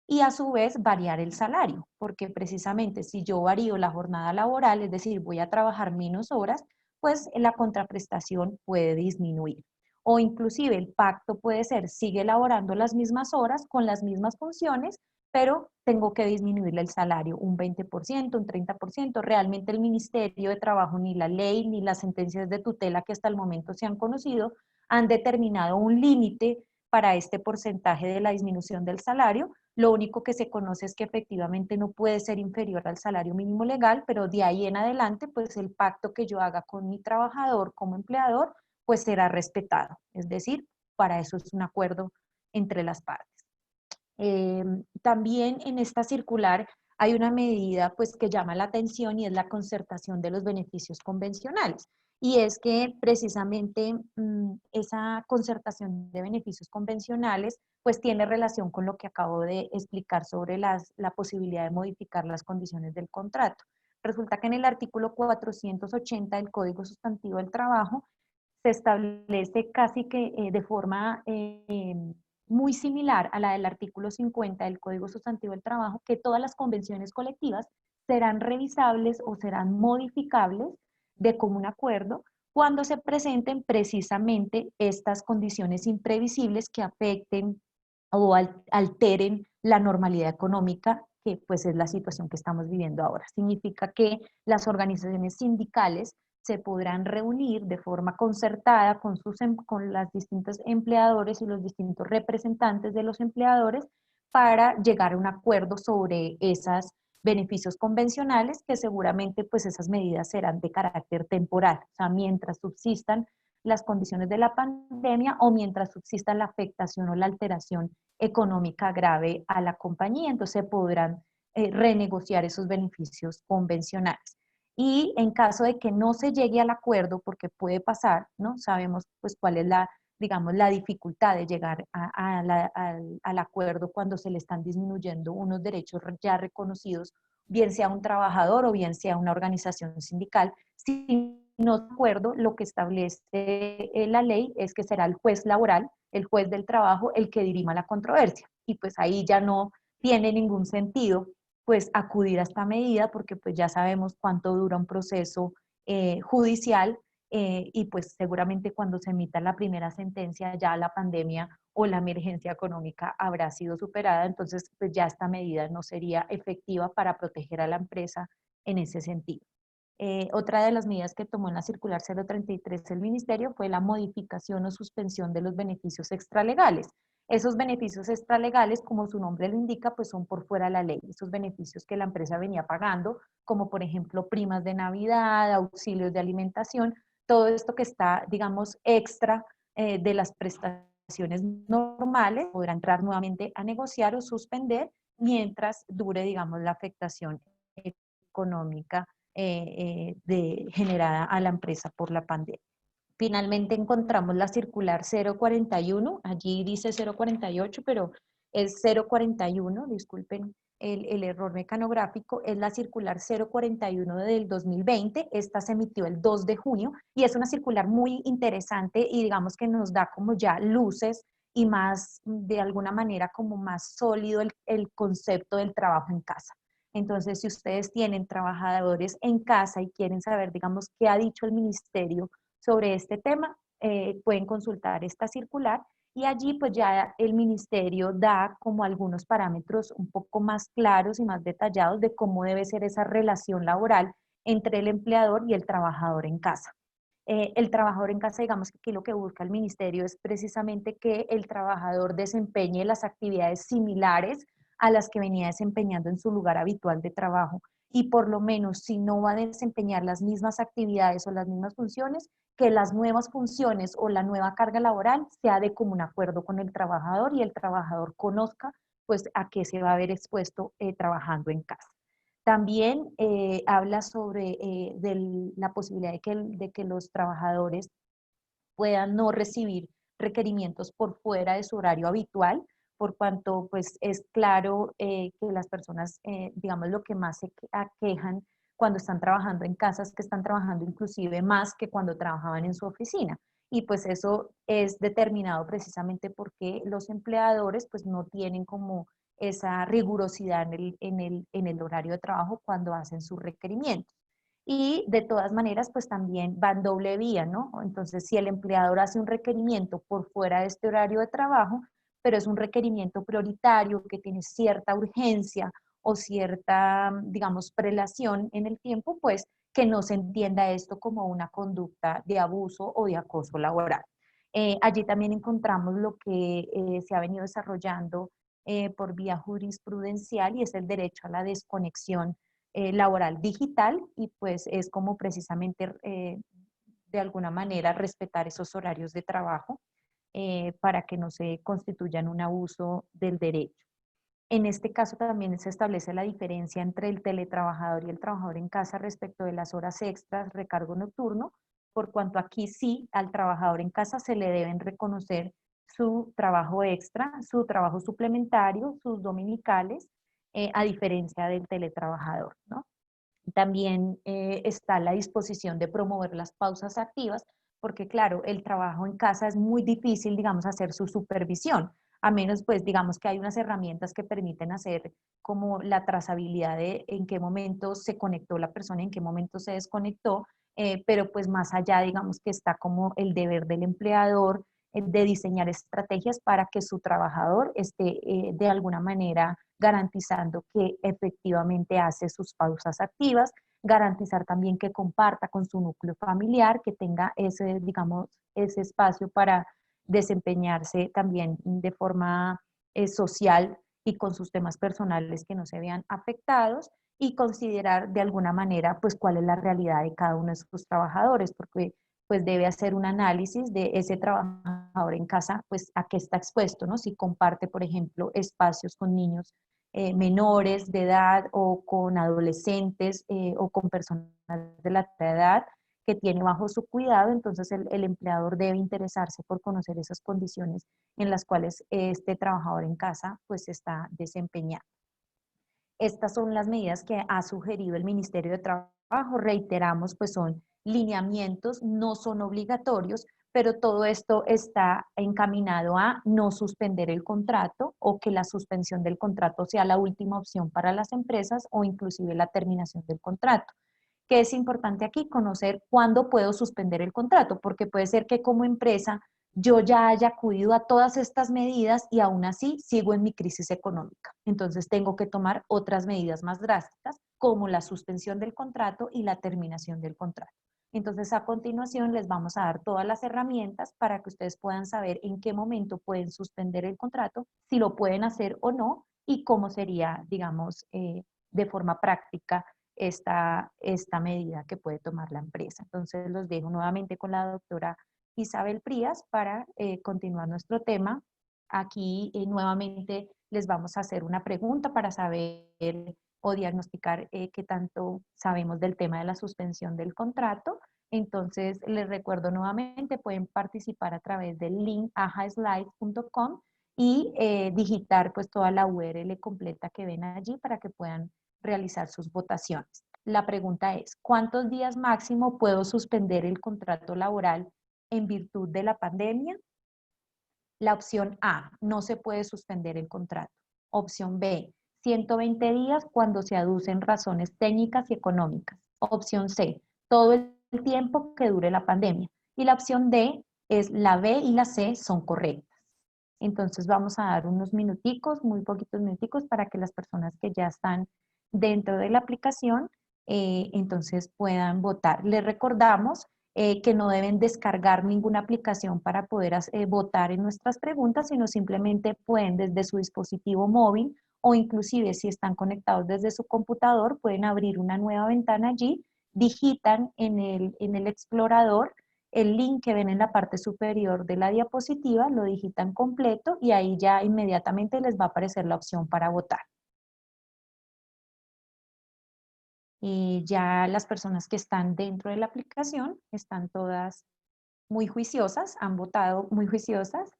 y a su vez variar el salario, porque precisamente si yo varío la jornada laboral, es decir, voy a trabajar menos horas, pues la contraprestación puede disminuir. O inclusive el pacto puede ser, sigue elaborando las mismas horas con las mismas funciones, pero tengo que disminuirle el salario un 20%, un 30%. Realmente el Ministerio de Trabajo, ni la ley, ni las sentencias de tutela que hasta el momento se han conocido, han determinado un límite para este porcentaje de la disminución del salario, Lo único que se conoce es que efectivamente no puede ser inferior al salario mínimo legal, pero de ahí en adelante, pues el pacto que yo haga con mi trabajador como empleador, pues será respetado. Es decir, para eso es un acuerdo entre las partes. También en esta circular hay una medida pues que llama la atención y es la concertación de los beneficios convencionales. Y es que precisamente esa concertación de beneficios convencionales pues tiene relación con lo que acabo de explicar sobre la posibilidad de modificar las condiciones del contrato. Resulta que en el artículo 480 del Código Sustantivo del Trabajo se establece casi que de forma muy similar a la del artículo 50 del Código Sustantivo del Trabajo, que todas las convenciones colectivas serán revisables o serán modificables de común acuerdo cuando se presenten precisamente estas condiciones imprevisibles que afecten o alteren la normalidad económica, que pues es la situación que estamos viviendo ahora. Significa que las organizaciones sindicales se podrán reunir de forma concertada con los distintos empleadores y los distintos representantes de los empleadores para llegar a un acuerdo sobre esos beneficios convencionales, que seguramente pues esas medidas serán de carácter temporal, o sea, mientras subsistan las condiciones de la pandemia o mientras subsista la afectación o la alteración económica grave a la compañía, entonces se podrán renegociar esos beneficios convencionales. Y en caso de que no se llegue al acuerdo, porque puede pasar, ¿no? Sabemos pues cuál es digamos, la dificultad de llegar al acuerdo cuando se le están disminuyendo unos derechos ya reconocidos, bien sea un trabajador o bien sea una organización sindical. Si no de acuerdo, lo que establece la ley es que será el juez laboral, el juez del trabajo, el que dirima la controversia. Y pues ahí ya no tiene ningún sentido pues acudir a esta medida porque pues ya sabemos cuánto dura un proceso judicial y pues seguramente cuando se emita la primera sentencia ya la pandemia o la emergencia económica habrá sido superada, entonces pues ya esta medida no sería efectiva para proteger a la empresa en ese sentido. Otra de las medidas que tomó en la circular 033 el ministerio fue la modificación o suspensión de los beneficios extralegales. Esos beneficios extralegales, como su nombre lo indica, pues son por fuera de la ley. Esos beneficios que la empresa venía pagando, como por ejemplo primas de Navidad, auxilios de alimentación, todo esto que está, digamos, extra de las prestaciones normales, podrá entrar nuevamente a negociar o suspender mientras dure, digamos, la afectación económica generada a la empresa por la pandemia. Finalmente encontramos la circular 041, allí dice 048, pero es 041, disculpen el error mecanográfico, es la circular 041 del 2020, esta se emitió el 2 de junio y es una circular muy interesante y digamos que nos da como ya luces y más, de alguna manera, como más sólido el concepto del trabajo en casa. Entonces, si ustedes tienen trabajadores en casa y quieren saber, digamos, qué ha dicho el ministerio sobre este tema, pueden consultar esta circular y allí pues ya el ministerio da como algunos parámetros un poco más claros y más detallados de cómo debe ser esa relación laboral entre el empleador y el trabajador en casa. El trabajador en casa, digamos que aquí lo que busca el ministerio es precisamente que el trabajador desempeñe las actividades similares a las que venía desempeñando en su lugar habitual de trabajo y por lo menos si no va a desempeñar las mismas actividades o las mismas funciones, que las nuevas funciones o la nueva carga laboral sea de común acuerdo con el trabajador y el trabajador conozca pues a qué se va a ver expuesto trabajando en casa. También habla sobre la posibilidad de que los trabajadores puedan no recibir requerimientos por fuera de su horario habitual, por cuanto pues es claro que las personas, digamos, lo que más se aquejan cuando están trabajando en casa es que están trabajando inclusive más que cuando trabajaban en su oficina. Y pues eso es determinado precisamente porque los empleadores pues no tienen como esa rigurosidad en el horario de trabajo cuando hacen sus requerimientos. Y de todas maneras, pues también va en doble vía, ¿no? Entonces, si el empleador hace un requerimiento por fuera de este horario de trabajo, pero es un requerimiento prioritario que tiene cierta urgencia o cierta, digamos, prelación en el tiempo, pues que no se entienda esto como una conducta de abuso o de acoso laboral. Allí también encontramos lo que se ha venido desarrollando por vía jurisprudencial y es el derecho a la desconexión laboral digital y pues es como precisamente de alguna manera respetar esos horarios de trabajo para que no se constituyan un abuso del derecho. En este caso también se establece la diferencia entre el teletrabajador y el trabajador en casa respecto de las horas extras, recargo nocturno, por cuanto aquí sí al trabajador en casa se le deben reconocer su trabajo extra, su trabajo suplementario, sus dominicales, a diferencia del teletrabajador, ¿no? También está la disposición de promover las pausas activas, porque claro, el trabajo en casa es muy difícil, digamos, hacer su supervisión, a menos pues digamos que hay unas herramientas que permiten hacer como la trazabilidad de en qué momento se conectó la persona, en qué momento se desconectó, pero pues más allá digamos que está como el deber del empleador de diseñar estrategias para que su trabajador esté de alguna manera garantizando que efectivamente hace sus pausas activas, garantizar también que comparta con su núcleo familiar, que tenga ese, digamos, ese espacio para desempeñarse también de forma social y con sus temas personales que no se vean afectados y considerar de alguna manera pues cuál es la realidad de cada uno de sus trabajadores, porque pues debe hacer un análisis de ese trabajador en casa, pues a qué está expuesto, ¿no? Si comparte, por ejemplo, espacios con niños menores de edad o con adolescentes o con personas de la edad que tiene bajo su cuidado, entonces el empleador debe interesarse por conocer esas condiciones en las cuales este trabajador en casa pues está desempeñando. Estas son las medidas que ha sugerido el Ministerio de Trabajo. Reiteramos, pues son lineamientos, no son obligatorios, pero todo esto está encaminado a no suspender el contrato o que la suspensión del contrato sea la última opción para las empresas o inclusive la terminación del contrato. ¿Qué es importante aquí? Conocer cuándo puedo suspender el contrato, porque puede ser que como empresa yo ya haya acudido a todas estas medidas y aún así sigo en mi crisis económica. Entonces tengo que tomar otras medidas más drásticas, como la suspensión del contrato y la terminación del contrato. Entonces a continuación les vamos a dar todas las herramientas para que ustedes puedan saber en qué momento pueden suspender el contrato, si lo pueden hacer o no y cómo sería, digamos, de forma práctica esta medida que puede tomar la empresa. Entonces los dejo nuevamente con la doctora Isabel Prías para continuar nuestro tema. Aquí nuevamente les vamos a hacer una pregunta para saber o diagnosticar qué tanto sabemos del tema de la suspensión del contrato. Entonces les recuerdo nuevamente, pueden participar a través del link ajaslides.com y digitar pues toda la URL completa que ven allí para que puedan realizar sus votaciones. La pregunta es, ¿cuántos días máximo puedo suspender el contrato laboral en virtud de la pandemia? La opción A, no se puede suspender el contrato. Opción B, 120 días cuando se aducen razones técnicas y económicas. Opción C, todo el tiempo que dure la pandemia. Y la opción D es la B y la C son correctas. Entonces vamos a dar unos minuticos, muy poquitos minuticos, para que las personas que ya están dentro de la aplicación, entonces puedan votar. Les recordamos que no deben descargar ninguna aplicación para poder votar en nuestras preguntas, sino simplemente pueden desde su dispositivo móvil o inclusive si están conectados desde su computador, pueden abrir una nueva ventana allí, digitan en el explorador el link que ven en la parte superior de la diapositiva, lo digitan completo y ahí ya inmediatamente les va a aparecer la opción para votar. Y ya las personas que están dentro de la aplicación están todas muy juiciosas, han votado muy juiciosas.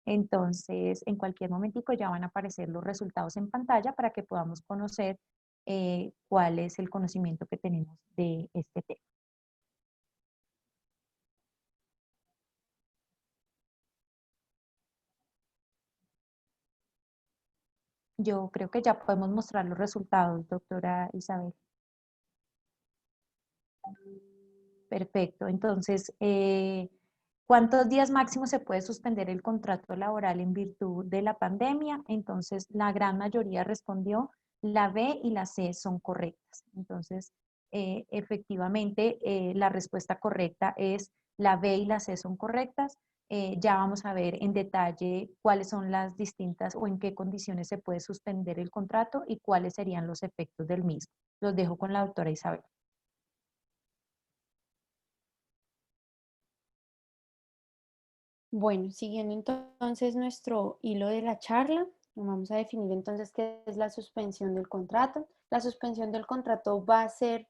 Entonces, en cualquier momentico ya van a aparecer los resultados en pantalla para que podamos conocer cuál es el conocimiento que tenemos de este tema. Yo creo que ya podemos mostrar los resultados, doctora Isabel. Perfecto. Entonces, ¿cuántos días máximo se puede suspender el contrato laboral en virtud de la pandemia? Entonces, la gran mayoría respondió la B y la C son correctas. Entonces, efectivamente, la respuesta correcta es la B y la C son correctas. ya vamos a ver en detalle cuáles son las distintas o en qué condiciones se puede suspender el contrato y cuáles serían los efectos del mismo. Los dejo con la doctora Isabel. Bueno, siguiendo entonces nuestro hilo de la charla, vamos a definir entonces qué es la suspensión del contrato. La suspensión del contrato va a ser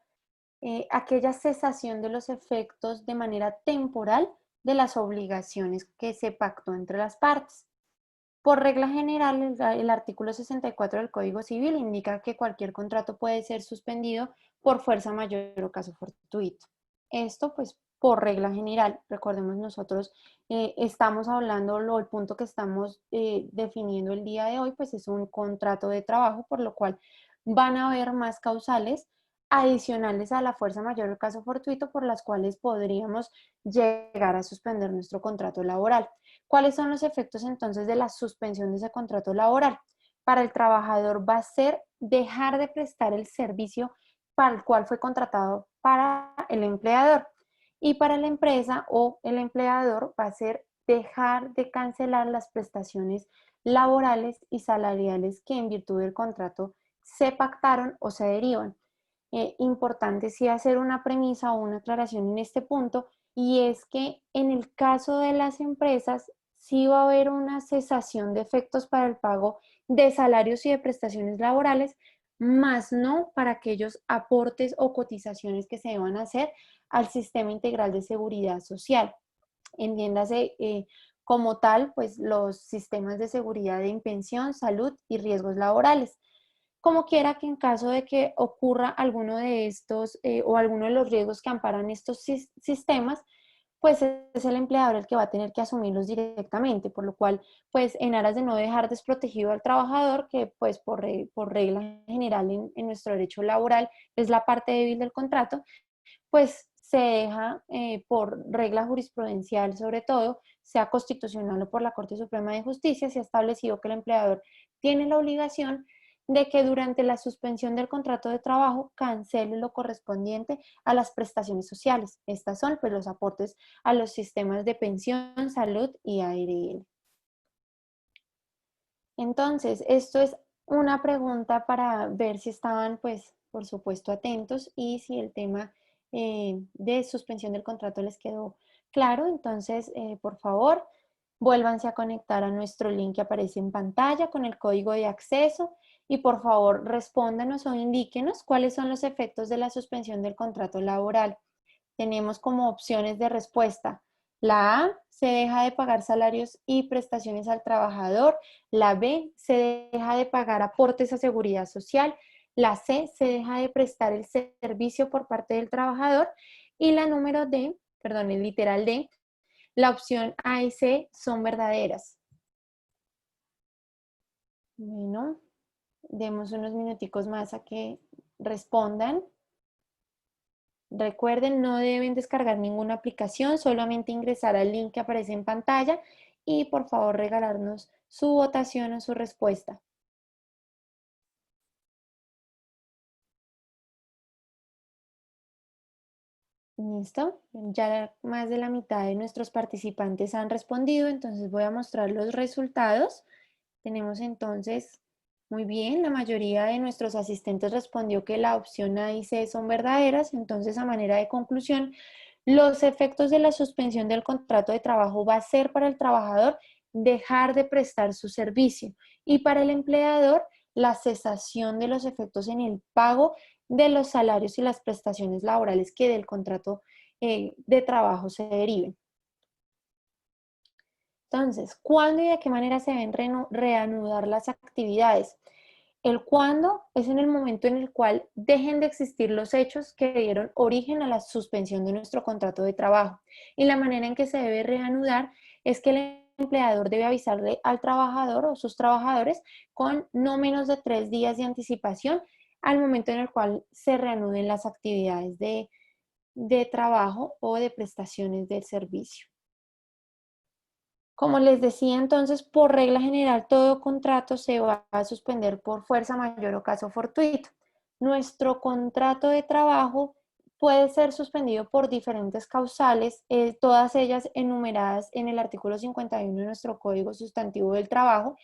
aquella cesación de los efectos de manera temporal de las obligaciones que se pactó entre las partes. Por regla general, el artículo 64 del Código Civil indica que cualquier contrato puede ser suspendido por fuerza mayor o caso fortuito. Esto, pues, por regla general. Recordemos, nosotros estamos hablando, el punto que estamos definiendo el día de hoy, pues es un contrato de trabajo, por lo cual van a haber más causales adicionales a la fuerza mayor o caso fortuito por las cuales podríamos llegar a suspender nuestro contrato laboral. ¿Cuáles son los efectos entonces de la suspensión de ese contrato laboral? Para el trabajador va a ser dejar de prestar el servicio para el cual fue contratado para el empleador. Y para la empresa o el empleador va a ser dejar de cancelar las prestaciones laborales y salariales que en virtud del contrato se pactaron o se derivan. Importante sí hacer una premisa o una aclaración en este punto, y es que en el caso de las empresas sí va a haber una cesación de efectos para el pago de salarios y de prestaciones laborales, más no para aquellos aportes o cotizaciones que se deban hacer al sistema integral de seguridad social. Entiéndase como tal, pues los sistemas de seguridad en pensión, salud y riesgos laborales. Como quiera que en caso de que ocurra alguno de estos o alguno de los riesgos que amparan estos sistemas, pues es el empleador el que va a tener que asumirlos directamente, por lo cual, pues en aras de no dejar desprotegido al trabajador, que pues por regla general en nuestro derecho laboral es la parte débil del contrato, pues se deja por regla jurisprudencial sobre todo, sea constitucional o por la Corte Suprema de Justicia, se ha establecido que el empleador tiene la obligación de que durante la suspensión del contrato de trabajo cancele lo correspondiente a las prestaciones sociales. Estas son pues los aportes a los sistemas de pensión, salud y ARL. Entonces, esto es una pregunta para ver si estaban, pues, por supuesto, atentos y si el tema de suspensión del contrato les quedó claro. Entonces, por favor, vuélvanse a conectar a nuestro link que aparece en pantalla con el código de acceso y por favor respóndanos o indíquenos cuáles son los efectos de la suspensión del contrato laboral. Tenemos como opciones de respuesta: la A, se deja de pagar salarios y prestaciones al trabajador; la B, se deja de pagar aportes a seguridad social; la C, se deja de prestar el servicio por parte del trabajador; y la número D, perdón, el literal D, la opción A y C son verdaderas. Bueno, demos unos minuticos más a que respondan. Recuerden, no deben descargar ninguna aplicación, solamente ingresar al link que aparece en pantalla y por favor regalarnos su votación o su respuesta. ¿Listo? Ya más de la mitad de nuestros participantes han respondido, entonces voy a mostrar los resultados. Tenemos entonces, muy bien, la mayoría de nuestros asistentes respondió que la opción A y C son verdaderas, entonces a manera de conclusión, los efectos de la suspensión del contrato de trabajo va a ser para el trabajador dejar de prestar su servicio y para el empleador la cesación de los efectos en el pago de los salarios y las prestaciones laborales que del contrato de trabajo se deriven. Entonces, ¿cuándo y de qué manera se deben reanudar las actividades? El cuándo es en el momento en el cual dejen de existir los hechos que dieron origen a la suspensión de nuestro contrato de trabajo. Y la manera en que se debe reanudar es que el empleador debe avisarle al trabajador o sus trabajadores con no menos de 3 días de anticipación al momento en el cual se reanuden las actividades de trabajo o de prestaciones del servicio. Como les decía entonces, por regla general, todo contrato se va a suspender por fuerza mayor o caso fortuito. Nuestro contrato de trabajo puede ser suspendido por diferentes causales, todas ellas enumeradas en el artículo 51 de nuestro Código Sustantivo del Trabajo.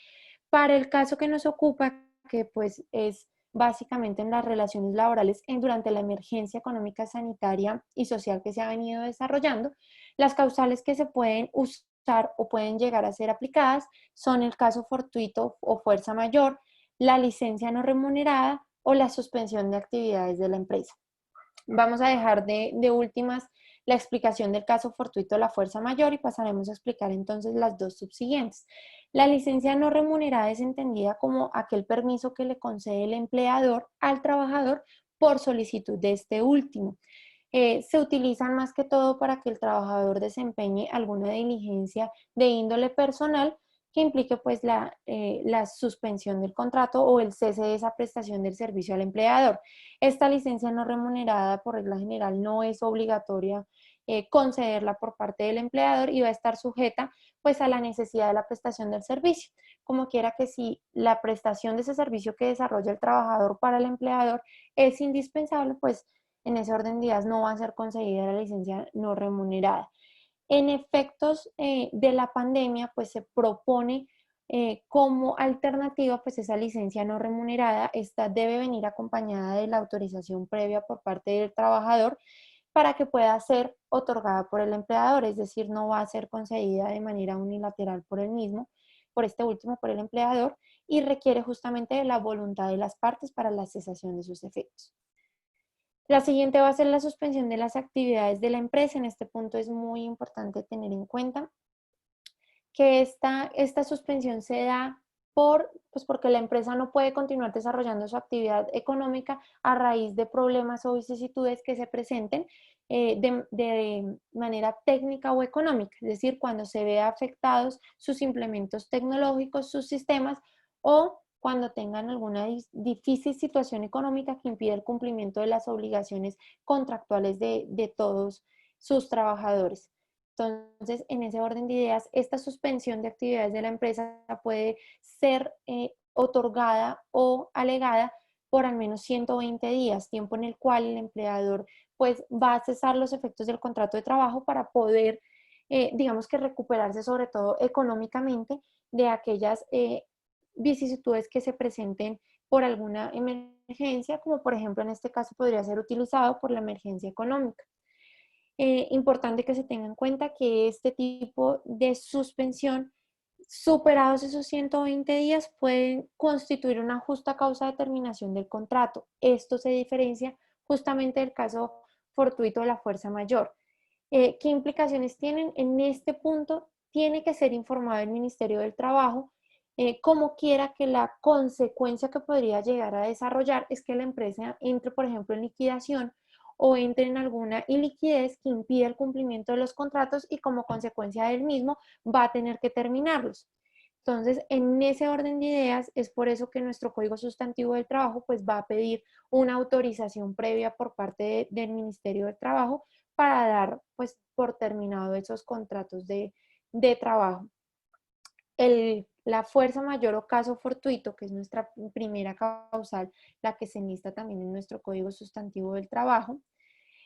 Para el caso que nos ocupa, que pues es básicamente en las relaciones laborales durante la emergencia económica, sanitaria y social que se ha venido desarrollando, las causales que se pueden usar o pueden llegar a ser aplicadas son el caso fortuito o fuerza mayor, la licencia no remunerada o la suspensión de actividades de la empresa. Vamos a dejar de últimas la explicación del caso fortuito de la fuerza mayor y pasaremos a explicar entonces las dos subsiguientes. La licencia no remunerada es entendida como aquel permiso que le concede el empleador al trabajador por solicitud de este último. Se utilizan más que todo para que el trabajador desempeñe alguna diligencia de índole personal que implique pues la suspensión del contrato o el cese de esa prestación del servicio al empleador. Esta licencia no remunerada por regla general no es obligatoria concederla por parte del empleador y va a estar sujeta pues a la necesidad de la prestación del servicio. Como quiera que si la prestación de ese servicio que desarrolla el trabajador para el empleador es indispensable, pues en ese orden de días no va a ser concedida la licencia no remunerada. En efectos de la pandemia, pues se propone como alternativa, pues esa licencia no remunerada, esta debe venir acompañada de la autorización previa por parte del trabajador para que pueda ser otorgada por el empleador, es decir, no va a ser concedida de manera unilateral por el mismo, por este último, por el empleador, y requiere justamente de la voluntad de las partes para la cesación de sus efectos. La siguiente va a ser la suspensión de las actividades de la empresa. En este punto es muy importante tener en cuenta que esta suspensión se da pues porque la empresa no puede continuar desarrollando su actividad económica a raíz de problemas o vicisitudes que se presenten de manera técnica o económica, es decir, cuando se ve afectados sus implementos tecnológicos, sus sistemas o cuando tengan alguna difícil situación económica que impida el cumplimiento de las obligaciones contractuales de todos sus trabajadores. Entonces, en ese orden de ideas, esta suspensión de actividades de la empresa puede ser otorgada o alegada por al menos 120 días, tiempo en el cual el empleador pues va a cesar los efectos del contrato de trabajo para poder, digamos que recuperarse sobre todo económicamente de aquellas vicisitudes que se presenten por alguna emergencia, como por ejemplo en este caso podría ser utilizado por la emergencia económica. Importante que se tenga en cuenta que este tipo de suspensión, superados esos 120 días, pueden constituir una justa causa de terminación del contrato. Esto se diferencia justamente del caso fortuito de la fuerza mayor. ¿Qué implicaciones tienen? En este punto tiene que ser informado el Ministerio del Trabajo, como quiera que la consecuencia que podría llegar a desarrollar es que la empresa entre, por ejemplo, en liquidación o entre en alguna iliquidez que impida el cumplimiento de los contratos y como consecuencia del mismo va a tener que terminarlos. Entonces, en ese orden de ideas, es por eso que nuestro Código Sustantivo del Trabajo pues va a pedir una autorización previa por parte del Ministerio del Trabajo para dar pues por terminado esos contratos de trabajo. La fuerza mayor o caso fortuito, que es nuestra primera causal, la que se enlista también en nuestro Código Sustantivo del Trabajo,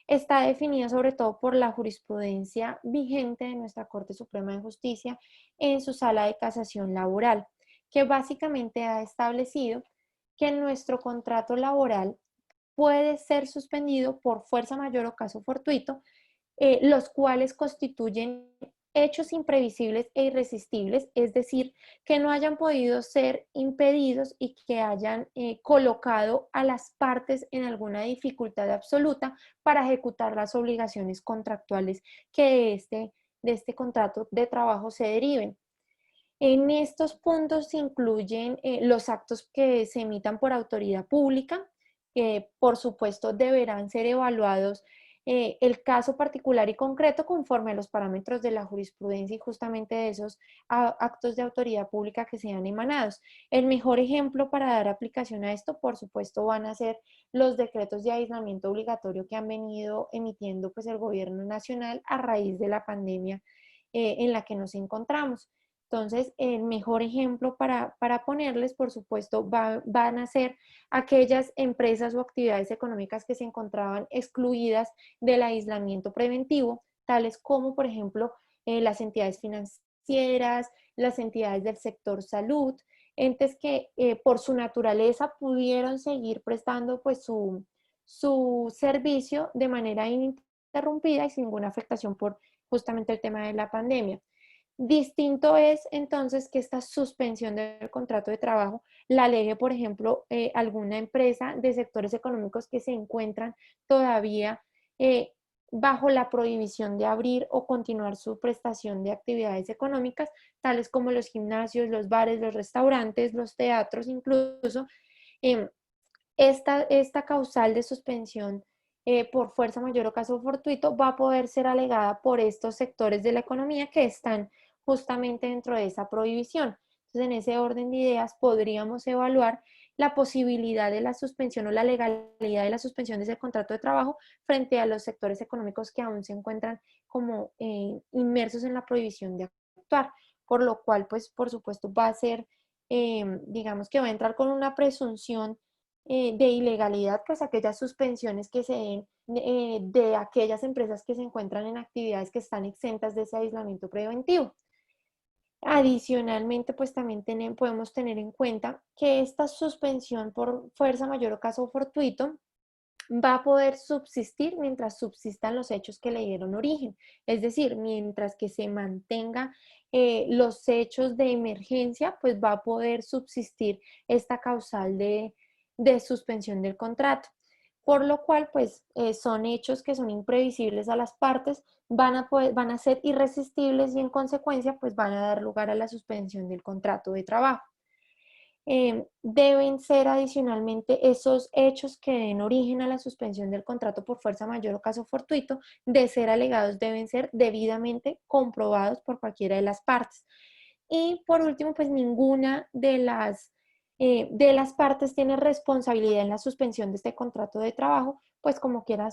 está definida sobre todo por la jurisprudencia vigente de nuestra Corte Suprema de Justicia en su sala de casación laboral, que básicamente ha establecido que nuestro contrato laboral puede ser suspendido por fuerza mayor o caso fortuito, los cuales constituyen hechos imprevisibles e irresistibles, es decir, que no hayan podido ser impedidos y que hayan colocado a las partes en alguna dificultad absoluta para ejecutar las obligaciones contractuales que de este contrato de trabajo se deriven. En estos puntos se incluyen los actos que se emitan por autoridad pública, que por supuesto deberán ser evaluados el caso particular y concreto conforme a los parámetros de la jurisprudencia y justamente de esos actos de autoridad pública que sean emanados. El mejor ejemplo para dar aplicación a esto, por supuesto, van a ser los decretos de aislamiento obligatorio que han venido emitiendo pues, el gobierno nacional a raíz de la pandemia en la que nos encontramos. Entonces, el mejor ejemplo para ponerles, por supuesto, van a ser aquellas empresas o actividades económicas que se encontraban excluidas del aislamiento preventivo, tales como, por ejemplo, las entidades financieras, las entidades del sector salud, entes que por su naturaleza pudieron seguir prestando pues su servicio de manera ininterrumpida y sin ninguna afectación por justamente el tema de la pandemia. Distinto es entonces que esta suspensión del contrato de trabajo la alegue, por ejemplo, alguna empresa de sectores económicos que se encuentran todavía eh, bajo la prohibición de abrir o continuar su prestación de actividades económicas, tales como los gimnasios, los bares, los restaurantes, los teatros incluso. Eh, esta causal de suspensión por fuerza mayor o caso fortuito va a poder ser alegada por estos sectores de la economía que están justamente dentro de esa prohibición. Entonces, en ese orden de ideas, podríamos evaluar la posibilidad de la suspensión o la legalidad de la suspensión de ese contrato de trabajo frente a los sectores económicos que aún se encuentran como inmersos en la prohibición de actuar, por lo cual, pues, por supuesto, va a ser, digamos que va a entrar con una presunción de ilegalidad, pues aquellas suspensiones que se den de aquellas empresas que se encuentran en actividades que están exentas de ese aislamiento preventivo. Adicionalmente, pues también podemos tener en cuenta que esta suspensión por fuerza mayor o caso fortuito va a poder subsistir mientras subsistan los hechos que le dieron origen. Es decir, mientras que se mantenga los hechos de emergencia, pues va a poder subsistir esta causal de suspensión del contrato. Por lo cual, pues son hechos que son imprevisibles a las partes, van a ser irresistibles y en consecuencia, pues van a dar lugar a la suspensión del contrato de trabajo. Deben ser adicionalmente esos hechos que den origen a la suspensión del contrato por fuerza mayor o caso fortuito, de ser alegados, deben ser debidamente comprobados por cualquiera de las partes. Y por último, pues ninguna de las partes tiene responsabilidad en la suspensión de este contrato de trabajo, pues como quiera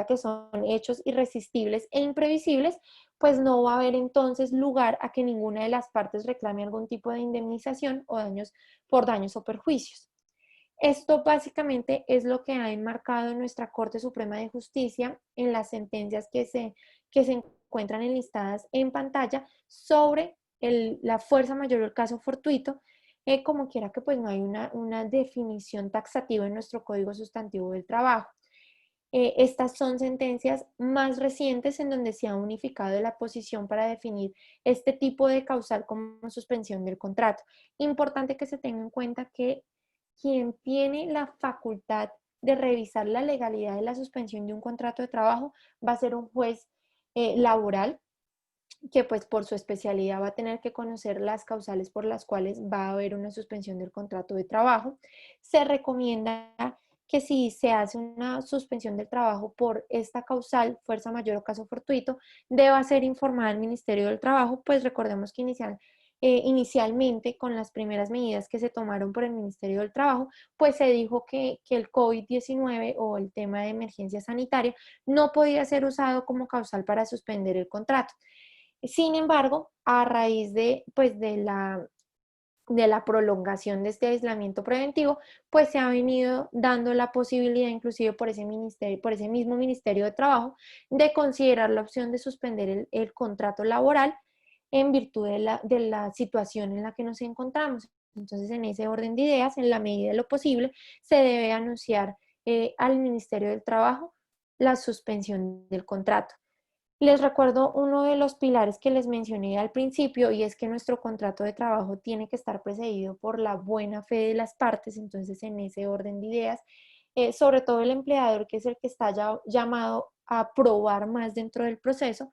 que son hechos irresistibles e imprevisibles, pues no va a haber entonces lugar a que ninguna de las partes reclame algún tipo de indemnización o daños por daños o perjuicios. Esto básicamente es lo que ha enmarcado nuestra Corte Suprema de Justicia en las sentencias que se encuentran enlistadas en pantalla sobre la fuerza mayor o el caso fortuito, como quiera que pues no hay una definición taxativa en nuestro Código Sustantivo del Trabajo. Estas son sentencias más recientes en donde se ha unificado la posición para definir este tipo de causal como suspensión del contrato. Importante que se tenga en cuenta que quien tiene la facultad de revisar la legalidad de la suspensión de un contrato de trabajo va a ser un juez laboral que pues por su especialidad va a tener que conocer las causales por las cuales va a haber una suspensión del contrato de trabajo. Se recomienda que si se hace una suspensión del trabajo por esta causal, fuerza mayor o caso fortuito, deba ser informada al Ministerio del Trabajo, pues recordemos que inicialmente con las primeras medidas que se tomaron por el Ministerio del Trabajo, pues se dijo que el COVID-19 o el tema de emergencia sanitaria no podía ser usado como causal para suspender el contrato. Sin embargo, a raíz pues de la prolongación de este aislamiento preventivo, pues se ha venido dando la posibilidad, inclusive por ese ministerio, por ese mismo Ministerio de Trabajo, de considerar la opción de suspender el contrato laboral en virtud de la situación en la que nos encontramos. Entonces, en ese orden de ideas, en la medida de lo posible, se debe anunciar al Ministerio del Trabajo la suspensión del contrato. Les recuerdo uno de los pilares que les mencioné al principio y es que nuestro contrato de trabajo tiene que estar precedido por la buena fe de las partes. Entonces, en ese orden de ideas, sobre todo el empleador, que es el que está llamado a probar más dentro del proceso,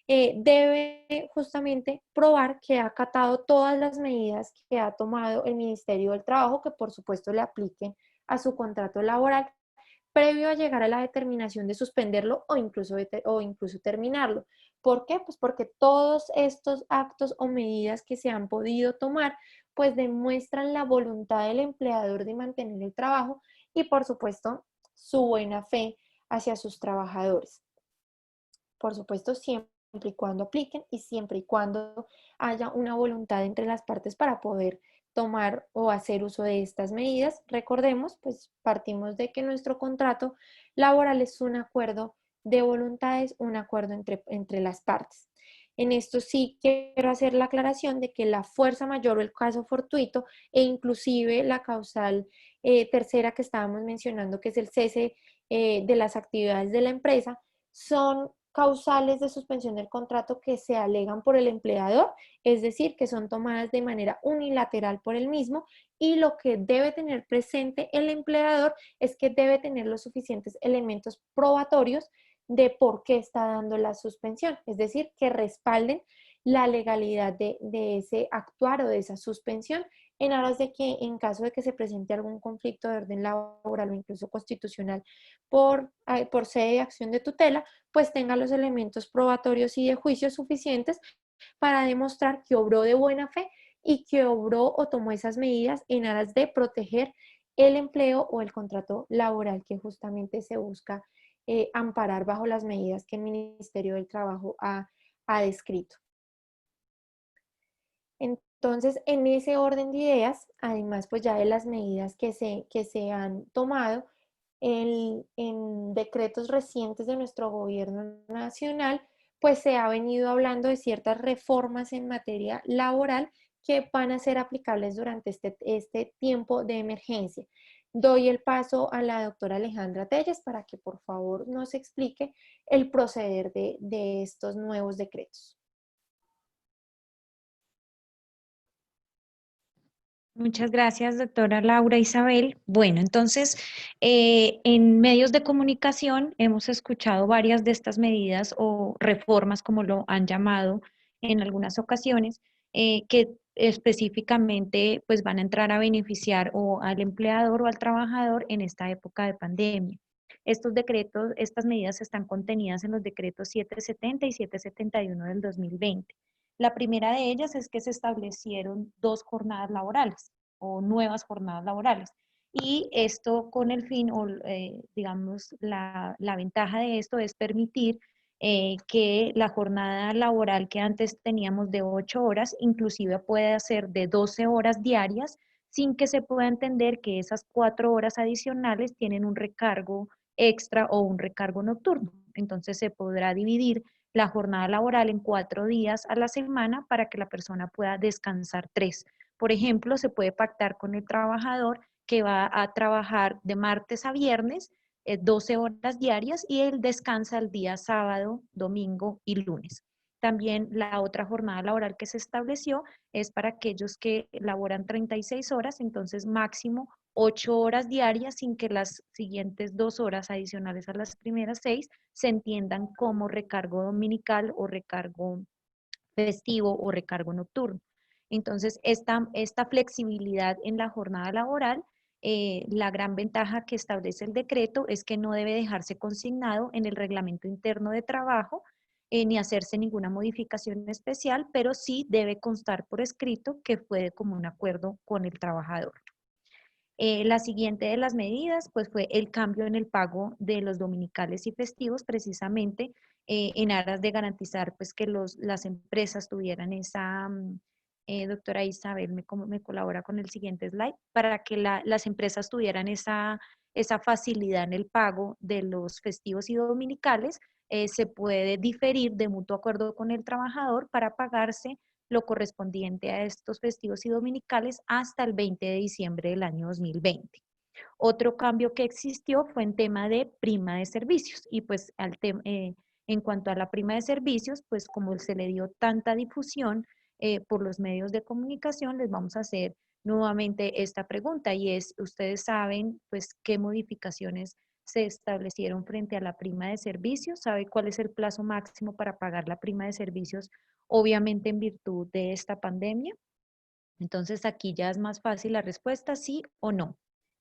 debe justamente probar que ha acatado todas las medidas que ha tomado el Ministerio del Trabajo, que por supuesto le apliquen a su contrato laboral previo a llegar a la determinación de suspenderlo o incluso terminarlo. ¿Por qué? Pues porque todos estos actos o medidas que se han podido tomar, pues demuestran la voluntad del empleador de mantener el trabajo y por supuesto su buena fe hacia sus trabajadores. Por supuesto, siempre y cuando apliquen y siempre y cuando haya una voluntad entre las partes para poder tomar o hacer uso de estas medidas. Recordemos, pues partimos de que nuestro contrato laboral es un acuerdo de voluntades, un acuerdo entre las partes. En esto sí quiero hacer la aclaración de que la fuerza mayor o el caso fortuito e inclusive la causal tercera que estábamos mencionando, que es el cese de las actividades de la empresa, son causales de suspensión del contrato que se alegan por el empleador, es decir, que son tomadas de manera unilateral por el mismo, y lo que debe tener presente el empleador es que debe tener los suficientes elementos probatorios de por qué está dando la suspensión, es decir, que respalden la legalidad de ese actuar o de esa suspensión, en aras de que en caso de que se presente algún conflicto de orden laboral o incluso constitucional por sede de acción de tutela, pues tenga los elementos probatorios y de juicio suficientes para demostrar que obró de buena fe y que obró o tomó esas medidas en aras de proteger el empleo o el contrato laboral que justamente se busca amparar bajo las medidas que el Ministerio del Trabajo ha descrito. Entonces, en ese orden de ideas, además pues ya de las medidas que se han tomado en decretos recientes de nuestro gobierno nacional, pues se ha venido hablando de ciertas reformas en materia laboral que van a ser aplicables durante este tiempo de emergencia. Doy el paso a la doctora Alejandra Telles para que por favor nos explique el proceder de estos nuevos decretos. Muchas gracias, doctora Laura Isabel. Bueno, entonces, en medios de comunicación hemos escuchado varias de estas medidas o reformas, como lo han llamado en algunas ocasiones, que específicamente pues van a entrar a beneficiar o al empleador o al trabajador en esta época de pandemia. Estos decretos, estas medidas están contenidas en los decretos 770 y 771 del 2020. La primera de ellas es que se establecieron 2 jornadas laborales o nuevas jornadas laborales. Y esto con el fin, o digamos, la ventaja de esto es permitir que la jornada laboral que antes teníamos de 8 horas, inclusive pueda ser de 12 horas diarias, sin que se pueda entender que esas 4 horas adicionales tienen un recargo extra o un recargo nocturno. Entonces se podrá dividir la jornada laboral en 4 días a la semana para que la persona pueda descansar 3. Por ejemplo, se puede pactar con el trabajador que va a trabajar de martes a viernes 12 horas diarias y él descansa el día sábado, domingo y lunes. También la otra jornada laboral que se estableció es para aquellos que laboran 36 horas, entonces máximo 8 horas diarias sin que las siguientes 2 horas adicionales a las primeras 6 se entiendan como recargo dominical o recargo festivo o recargo nocturno. Entonces, esta flexibilidad en la jornada laboral, la gran ventaja que establece el decreto es que no debe dejarse consignado en el reglamento interno de trabajo, ni hacerse ninguna modificación especial, pero sí debe constar por escrito que fue de común acuerdo con el trabajador. La siguiente de las medidas pues fue el cambio en el pago de los dominicales y festivos, precisamente en aras de garantizar pues que las empresas tuvieran esa, doctora Isabel me colabora con el siguiente slide, para que las empresas tuvieran esa facilidad en el pago de los festivos y dominicales. Se puede diferir de mutuo acuerdo con el trabajador para pagarse lo correspondiente a estos festivos y dominicales hasta el 20 de diciembre del año 2020. Otro cambio que existió fue en tema de prima de servicios y pues en cuanto a la prima de servicios, pues como se le dio tanta difusión por los medios de comunicación, les vamos a hacer nuevamente esta pregunta y es, ¿ustedes saben pues qué modificaciones se establecieron frente a la prima de servicios? ¿Sabe cuál es el plazo máximo para pagar la prima de servicios, obviamente en virtud de esta pandemia? Entonces aquí ya es más fácil la respuesta, sí o no.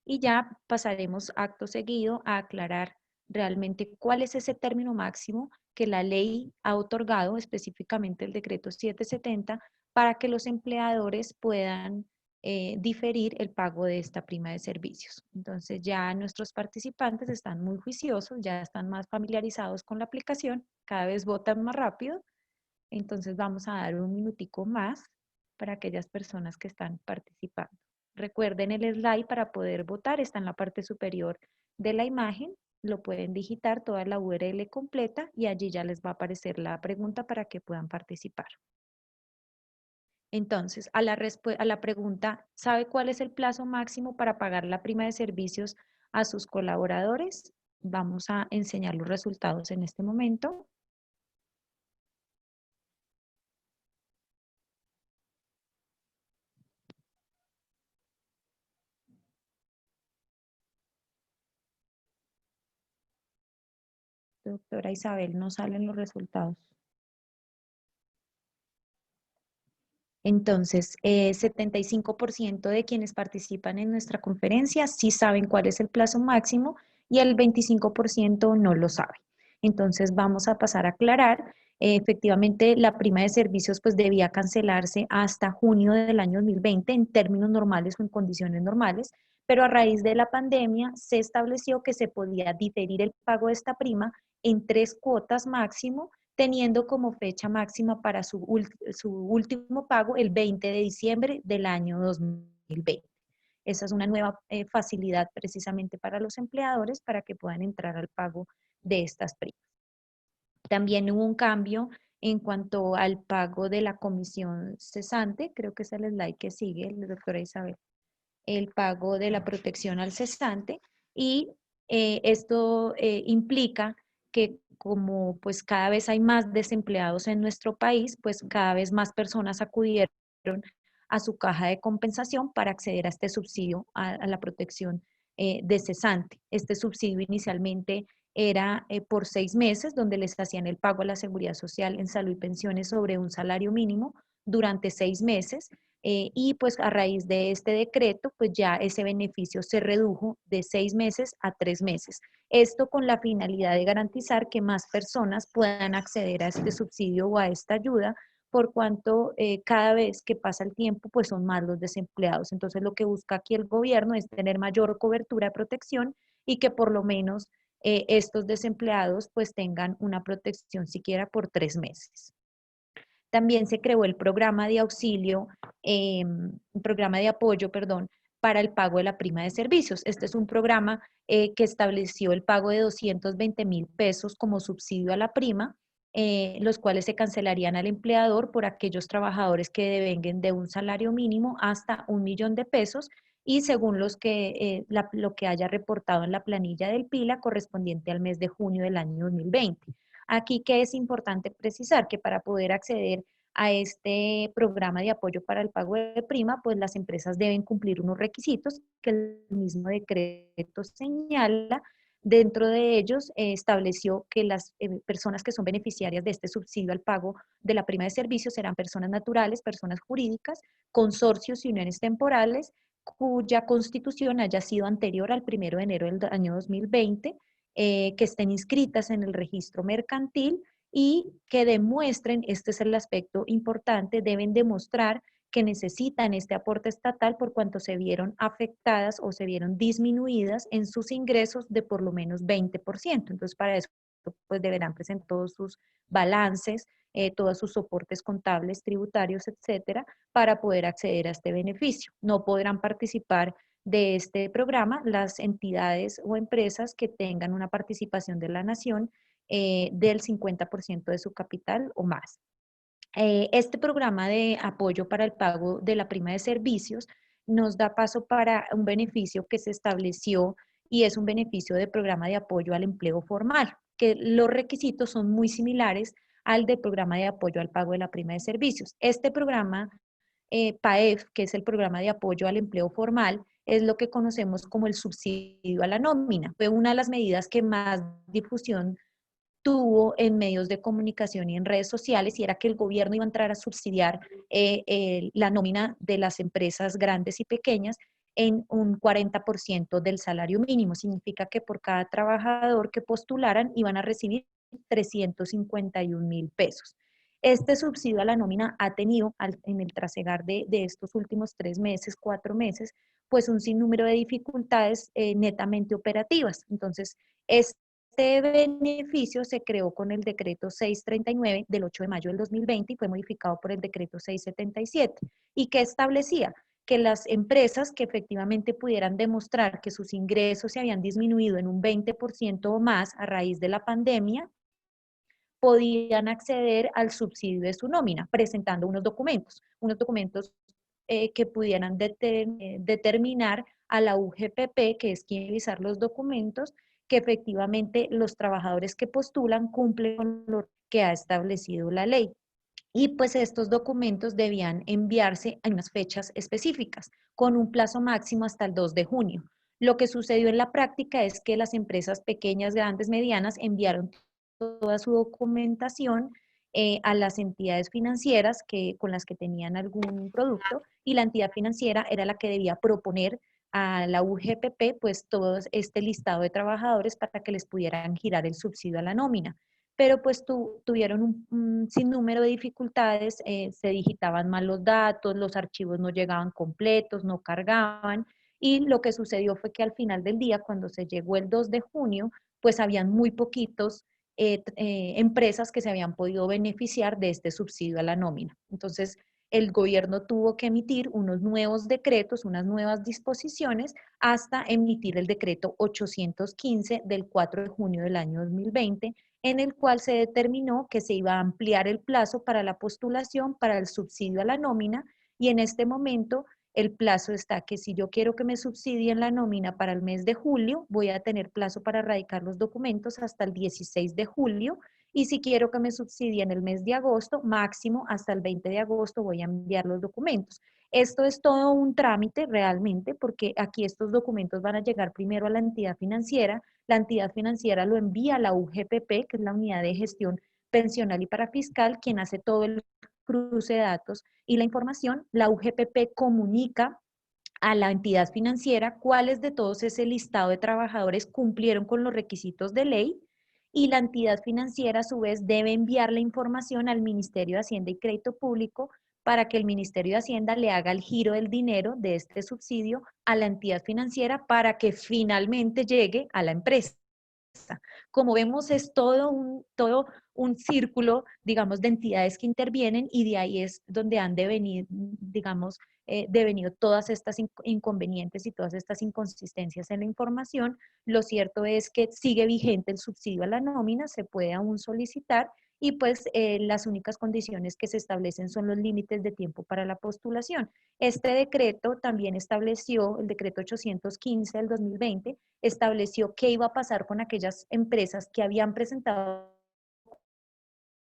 Y ya pasaremos acto seguido a aclarar realmente cuál es ese término máximo que la ley ha otorgado, específicamente el decreto 770, para que los empleadores puedan diferir el pago de esta prima de servicios. Entonces ya nuestros participantes están muy juiciosos, ya están más familiarizados con la aplicación, cada vez votan más rápido, Entonces vamos a dar un minutico más para aquellas personas que están participando. Recuerden el slide para poder votar, está en la parte superior de la imagen, lo pueden digitar toda la URL completa y allí ya les va a aparecer la pregunta para que puedan participar. Entonces, a la pregunta, ¿sabe cuál es el plazo máximo para pagar la prima de servicios a sus colaboradores? Vamos a enseñar los resultados en este momento. Doctora Isabel, no salen los resultados. Entonces, 75% de quienes participan en nuestra conferencia sí saben cuál es el plazo máximo y el 25% no lo sabe. Entonces, vamos a pasar a aclarar. Efectivamente, la prima de servicios pues debía cancelarse hasta junio del año 2020 en términos normales o en condiciones normales, pero a raíz de la pandemia se estableció que se podía diferir el pago de esta prima en 3 cuotas máximo, teniendo como fecha máxima para su último pago el 20 de diciembre del año 2020. Esa es una nueva facilidad precisamente para los empleadores para que puedan entrar al pago de estas primas. También hubo un cambio en cuanto al pago de la comisión cesante, creo que es el slide que sigue, doctora Isabel, el pago de la protección al cesante, y esto implica que como pues cada vez hay más desempleados en nuestro país, pues cada vez más personas acudieron a su caja de compensación para acceder a este subsidio a la protección de cesante. Este subsidio inicialmente era por 6 meses, donde les hacían el pago a la Seguridad Social en salud y pensiones sobre un salario mínimo durante 6 meses, y pues a raíz de este decreto, pues ya ese beneficio se redujo de 6 meses a 3 meses. Esto con la finalidad de garantizar que más personas puedan acceder a este subsidio o a esta ayuda, por cuanto cada vez que pasa el tiempo, pues son más los desempleados. Entonces lo que busca aquí el gobierno es tener mayor cobertura de protección y que por lo menos estos desempleados pues tengan una protección siquiera por 3 meses. También se creó el programa de auxilio, programa de apoyo, perdón, para el pago de la prima de servicios. Este es un programa que estableció el pago de 220.000 pesos como subsidio a la prima, los cuales se cancelarían al empleador por aquellos trabajadores que devenguen de un salario mínimo hasta 1.000.000 de pesos y según lo que haya reportado en la planilla del PILA correspondiente al mes de junio del año 2020. Aquí que es importante precisar que para poder acceder a este programa de apoyo para el pago de prima, pues las empresas deben cumplir unos requisitos que el mismo decreto señala. Dentro de ellos estableció que las personas que son beneficiarias de este subsidio al pago de la prima de servicios serán personas naturales, personas jurídicas, consorcios y uniones temporales, cuya constitución haya sido anterior al 1 de enero del año 2020, que estén inscritas en el registro mercantil y que demuestren, este es el aspecto importante, deben demostrar que necesitan este aporte estatal por cuanto se vieron afectadas o se vieron disminuidas en sus ingresos de por lo menos 20%. Entonces, para eso pues deberán presentar todos sus balances, todos sus soportes contables, tributarios, etcétera, para poder acceder a este beneficio. No podrán participar de este programa las entidades o empresas que tengan una participación de la nación del 50% de su capital o más. Este programa de apoyo para el pago de la prima de servicios nos da paso para un beneficio que se estableció y es un beneficio de programa de apoyo al empleo formal, que los requisitos son muy similares al del programa de apoyo al pago de la prima de servicios. Este programa PAEF, que es el programa de apoyo al empleo formal, es lo que conocemos como el subsidio a la nómina. Fue una de las medidas que más difusión tuvo en medios de comunicación y en redes sociales, y era que el gobierno iba a entrar a subsidiar la nómina de las empresas grandes y pequeñas en un 40% del salario mínimo. Significa que por cada trabajador que postularan iban a recibir 351.000 pesos. Este subsidio a la nómina ha tenido en el trasegar de estos últimos 3 meses, 4 meses, pues un sinnúmero de dificultades netamente operativas. Entonces, este este beneficio se creó con el decreto 639 del 8 de mayo del 2020 y fue modificado por el decreto 677. ¿Y qué establecía? Que las empresas que efectivamente pudieran demostrar que sus ingresos se habían disminuido en un 20% o más a raíz de la pandemia, podían acceder al subsidio de su nómina, presentando unos documentos que pudieran determinar a la UGPP, que es quien revisar los documentos, que efectivamente los trabajadores que postulan cumplen con lo que ha establecido la ley. Y pues estos documentos debían enviarse en unas fechas específicas, con un plazo máximo hasta el 2 de junio. Lo que sucedió en la práctica es que las empresas pequeñas, grandes, medianas enviaron toda su documentación a las entidades financieras con las que tenían algún producto, y la entidad financiera era la que debía proponer a la UGPP pues todo este listado de trabajadores para que les pudieran girar el subsidio a la nómina. Pero pues tuvieron un sinnúmero de dificultades, se digitaban mal los datos, los archivos no llegaban completos, no cargaban, y lo que sucedió fue que al final del día, cuando se llegó el 2 de junio, pues habían muy poquitos empresas que se habían podido beneficiar de este subsidio a la nómina. Entonces, el gobierno tuvo que emitir unos nuevos decretos, unas nuevas disposiciones, hasta emitir el decreto 815 del 4 de junio del año 2020, en el cual se determinó que se iba a ampliar el plazo para la postulación para el subsidio a la nómina, y en este momento el plazo está que si yo quiero que me subsidien la nómina para el mes de julio, voy a tener plazo para radicar los documentos hasta el 16 de julio, y si quiero que me subsidien el mes de agosto, máximo hasta el 20 de agosto voy a enviar los documentos. Esto es todo un trámite realmente, porque aquí estos documentos van a llegar primero a la entidad financiera lo envía a la UGPP, que es la Unidad de Gestión Pensional y Parafiscal, quien hace todo el cruce de datos y la información. La UGPP comunica a la entidad financiera cuáles de todos ese listado de trabajadores cumplieron con los requisitos de ley, y la entidad financiera a su vez debe enviar la información al Ministerio de Hacienda y Crédito Público para que el Ministerio de Hacienda le haga el giro del dinero de este subsidio a la entidad financiera para que finalmente llegue a la empresa. Como vemos, es todo un círculo, digamos, de entidades que intervienen, y de ahí es donde han de venir, digamos, devenido todas estas inconvenientes y todas estas inconsistencias en la información. Lo cierto es que sigue vigente el subsidio a la nómina, se puede aún solicitar, y pues las únicas condiciones que se establecen son los límites de tiempo para la postulación. Este decreto también estableció, el decreto 815 del 2020, estableció qué iba a pasar con aquellas empresas que habían presentado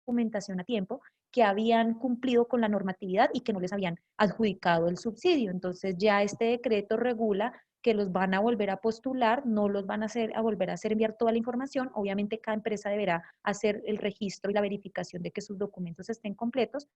documentación a tiempo, que habían cumplido con la normatividad y que no les habían adjudicado el subsidio. Entonces ya este decreto regula que los van a volver a postular, no los van a volver a hacer enviar toda la información. Obviamente cada empresa deberá hacer el registro y la verificación de que sus documentos estén completos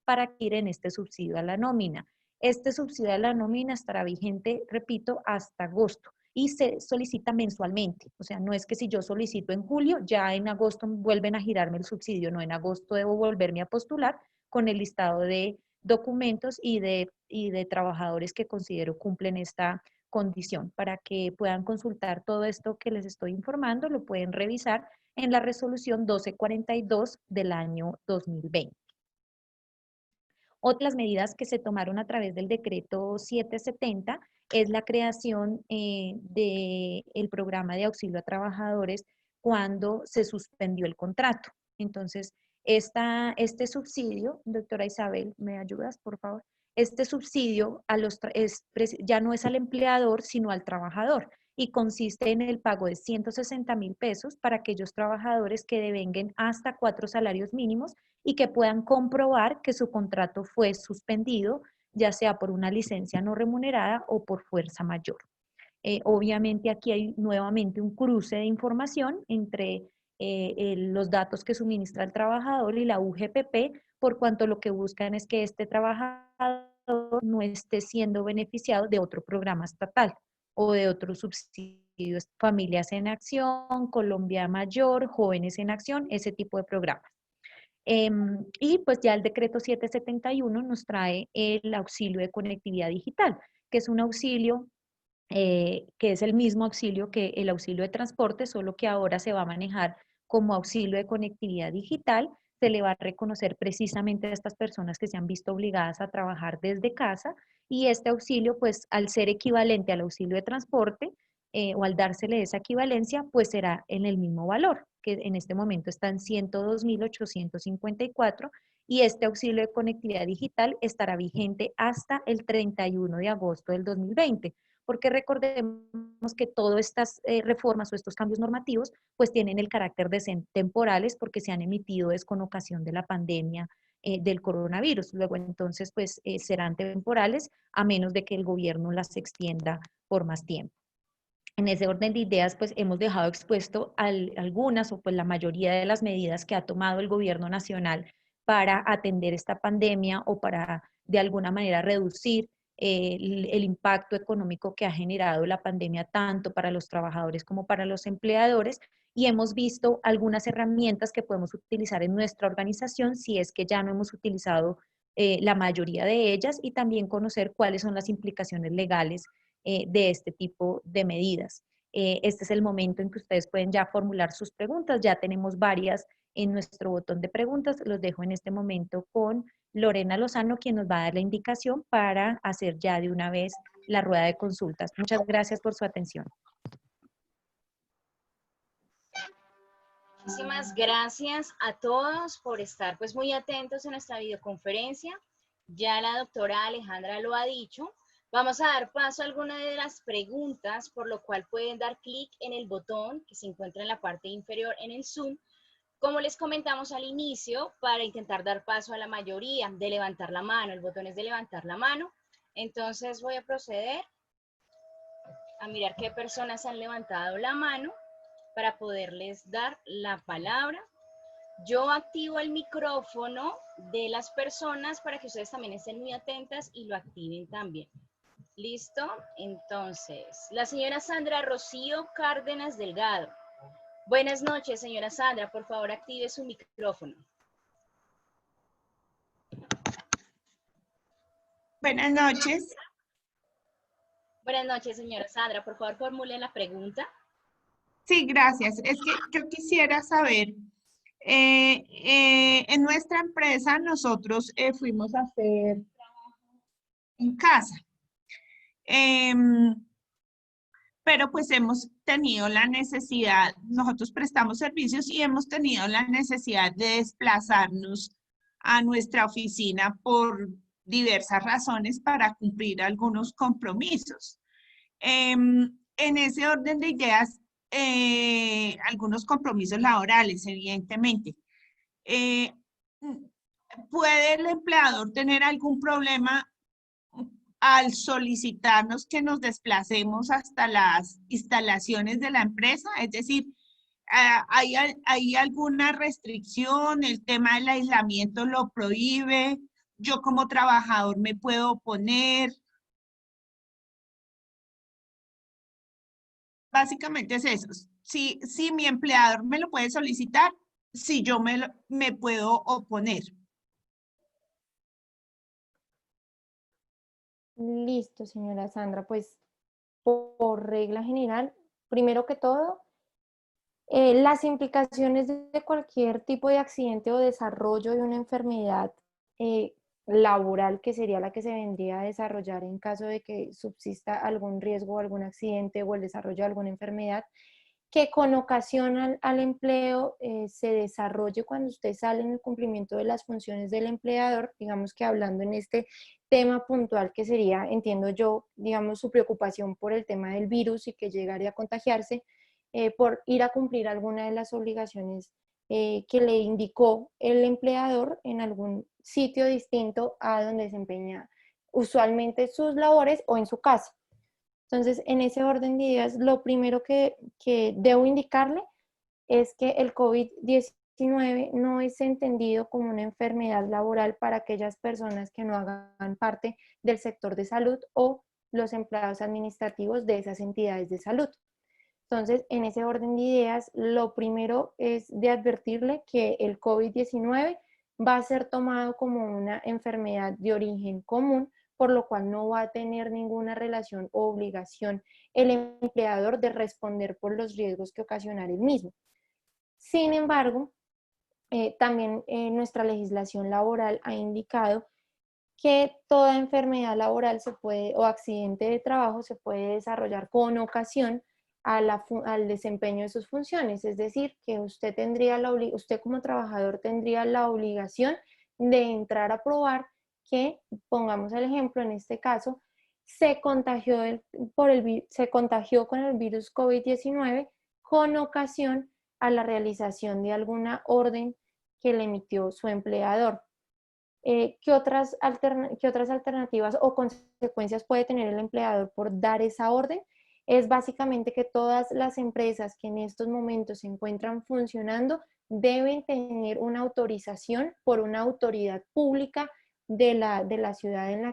para que ir en este subsidio a la nómina. Este subsidio a la nómina estará vigente, repito, hasta agosto, y se solicita mensualmente. O sea, no es que si yo solicito en julio, ya en agosto vuelven a girarme el subsidio, no, en agosto debo volverme a postular con el listado de documentos y de trabajadores que considero cumplen esta condición. Para que puedan consultar todo esto que les estoy informando, lo pueden revisar en la resolución 1242 del año 2020. Otras medidas que se tomaron a través del decreto 770 es la creación del programa de auxilio a trabajadores cuando se suspendió el contrato. Entonces, este subsidio, doctora Isabel, ¿me ayudas, por favor? Este subsidio ya no es al empleador, sino al trabajador, y consiste en el pago de 160.000 pesos para aquellos trabajadores que devenguen hasta 4 salarios mínimos y que puedan comprobar que su contrato fue suspendido, ya sea por una licencia no remunerada o por fuerza mayor. Obviamente aquí hay nuevamente un cruce de información entre los datos que suministra el trabajador y la UGPP, por cuanto lo que buscan es que este trabajador no esté siendo beneficiado de otro programa estatal o de otros subsidios, Familias en Acción, Colombia Mayor, Jóvenes en Acción, ese tipo de programas. Y pues ya el decreto 771 nos trae el auxilio de conectividad digital, que es un auxilio que es el mismo auxilio que el auxilio de transporte, solo que ahora se va a manejar como auxilio de conectividad digital. Se le va a reconocer precisamente a estas personas que se han visto obligadas a trabajar desde casa, y este auxilio, pues al ser equivalente al auxilio de transporte, o al dársele esa equivalencia, pues será en el mismo valor, que en este momento está en 102.854, y este auxilio de conectividad digital estará vigente hasta el 31 de agosto del 2020, porque recordemos que todas estas reformas o estos cambios normativos pues tienen el carácter de temporales, porque se han emitido es con ocasión de la pandemia del coronavirus. Luego entonces pues serán temporales, a menos de que el gobierno las extienda por más tiempo. En ese orden de ideas, pues hemos dejado expuesto algunas o pues la mayoría de las medidas que ha tomado el gobierno nacional para atender esta pandemia, o para de alguna manera reducir el impacto económico que ha generado la pandemia tanto para los trabajadores como para los empleadores, y hemos visto algunas herramientas que podemos utilizar en nuestra organización si es que ya no hemos utilizado la mayoría de ellas, y también conocer cuáles son las implicaciones legales de este tipo de medidas. Este es el momento en que ustedes pueden ya formular sus preguntas. Ya tenemos varias en nuestro botón de preguntas. Los dejo en este momento con Lorena Lozano, quien nos va a dar la indicación para hacer ya de una vez la rueda de consultas. Muchas gracias por su atención. Muchísimas gracias a todos por estar pues muy atentos en nuestra videoconferencia. Ya la doctora Alejandra lo ha dicho. Vamos a dar paso a algunas de las preguntas, por lo cual pueden dar clic en el botón que se encuentra en la parte inferior en el Zoom, como les comentamos al inicio, para intentar dar paso a la mayoría, de levantar la mano. El botón es de levantar la mano. Entonces voy a proceder a mirar qué personas han levantado la mano para poderles dar la palabra. Yo activo el micrófono de las personas para que ustedes también estén muy atentas y lo activen también. ¿Listo? Entonces, la señora Sandra Rocío Cárdenas Delgado. Buenas noches, señora Sandra. Por favor, active su micrófono. Buenas noches. Buenas noches, señora Sandra. Por favor, formule la pregunta. Sí, gracias. Es que yo quisiera saber, en nuestra empresa nosotros fuimos a hacer en casa, pero pues hemos tenido la necesidad, nosotros prestamos servicios y hemos tenido la necesidad de desplazarnos a nuestra oficina por diversas razones para cumplir algunos compromisos. En ese orden de ideas, algunos compromisos laborales, evidentemente. ¿Puede el empleador tener algún problema al solicitarnos que nos desplacemos hasta las instalaciones de la empresa? Es decir, ¿hay alguna restricción? ¿El tema del aislamiento lo prohíbe? ¿Yo como trabajador me puedo oponer? Básicamente es eso. Si mi empleador me lo puede solicitar, si yo me puedo oponer. Listo, señora Sandra. Pues por regla general, primero que todo, las implicaciones de cualquier tipo de accidente o desarrollo de una enfermedad laboral, que sería la que se vendría a desarrollar en caso de que subsista algún riesgo, algún accidente o el desarrollo de alguna enfermedad, que con ocasión al empleo se desarrolle cuando usted sale en el cumplimiento de las funciones del empleador, digamos que hablando en este tema puntual que sería, entiendo yo, digamos, su preocupación por el tema del virus y que llegaría a contagiarse, por ir a cumplir alguna de las obligaciones que le indicó el empleador en algún sitio distinto a donde desempeña usualmente sus labores o en su casa. Entonces, en ese orden de ideas, lo primero que debo indicarle es que el COVID-19 no es entendido como una enfermedad laboral para aquellas personas que no hagan parte del sector de salud o los empleados administrativos de esas entidades de salud. Entonces, en ese orden de ideas, lo primero es de advertirle que el COVID-19 va a ser tomado como una enfermedad de origen común, por lo cual no va a tener ninguna relación o obligación el empleador de responder por los riesgos que ocasionara el mismo. Sin embargo, también nuestra legislación laboral ha indicado que toda enfermedad laboral se puede, o accidente de trabajo se puede desarrollar con ocasión al desempeño de sus funciones. Es decir, que usted usted como trabajador tendría la obligación de entrar a probar que, pongamos el ejemplo, en este caso, se contagió con el virus COVID-19 con ocasión a la realización de alguna orden que le emitió su empleador. ¿Qué otras alternativas o consecuencias puede tener el empleador por dar esa orden? Es básicamente que todas las empresas que en estos momentos se encuentran funcionando deben tener una autorización por una autoridad pública de la ciudad en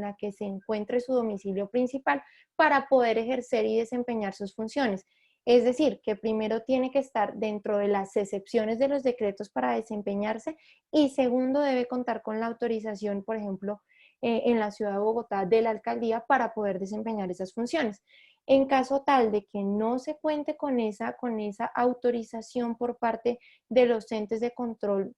la que se encuentre su domicilio principal para poder ejercer y desempeñar sus funciones. Es decir, que primero tiene que estar dentro de las excepciones de los decretos para desempeñarse y segundo debe contar con la autorización, por ejemplo, en la ciudad de Bogotá de la alcaldía para poder desempeñar esas funciones. En caso tal de que no se cuente con esa autorización por parte de los entes de control,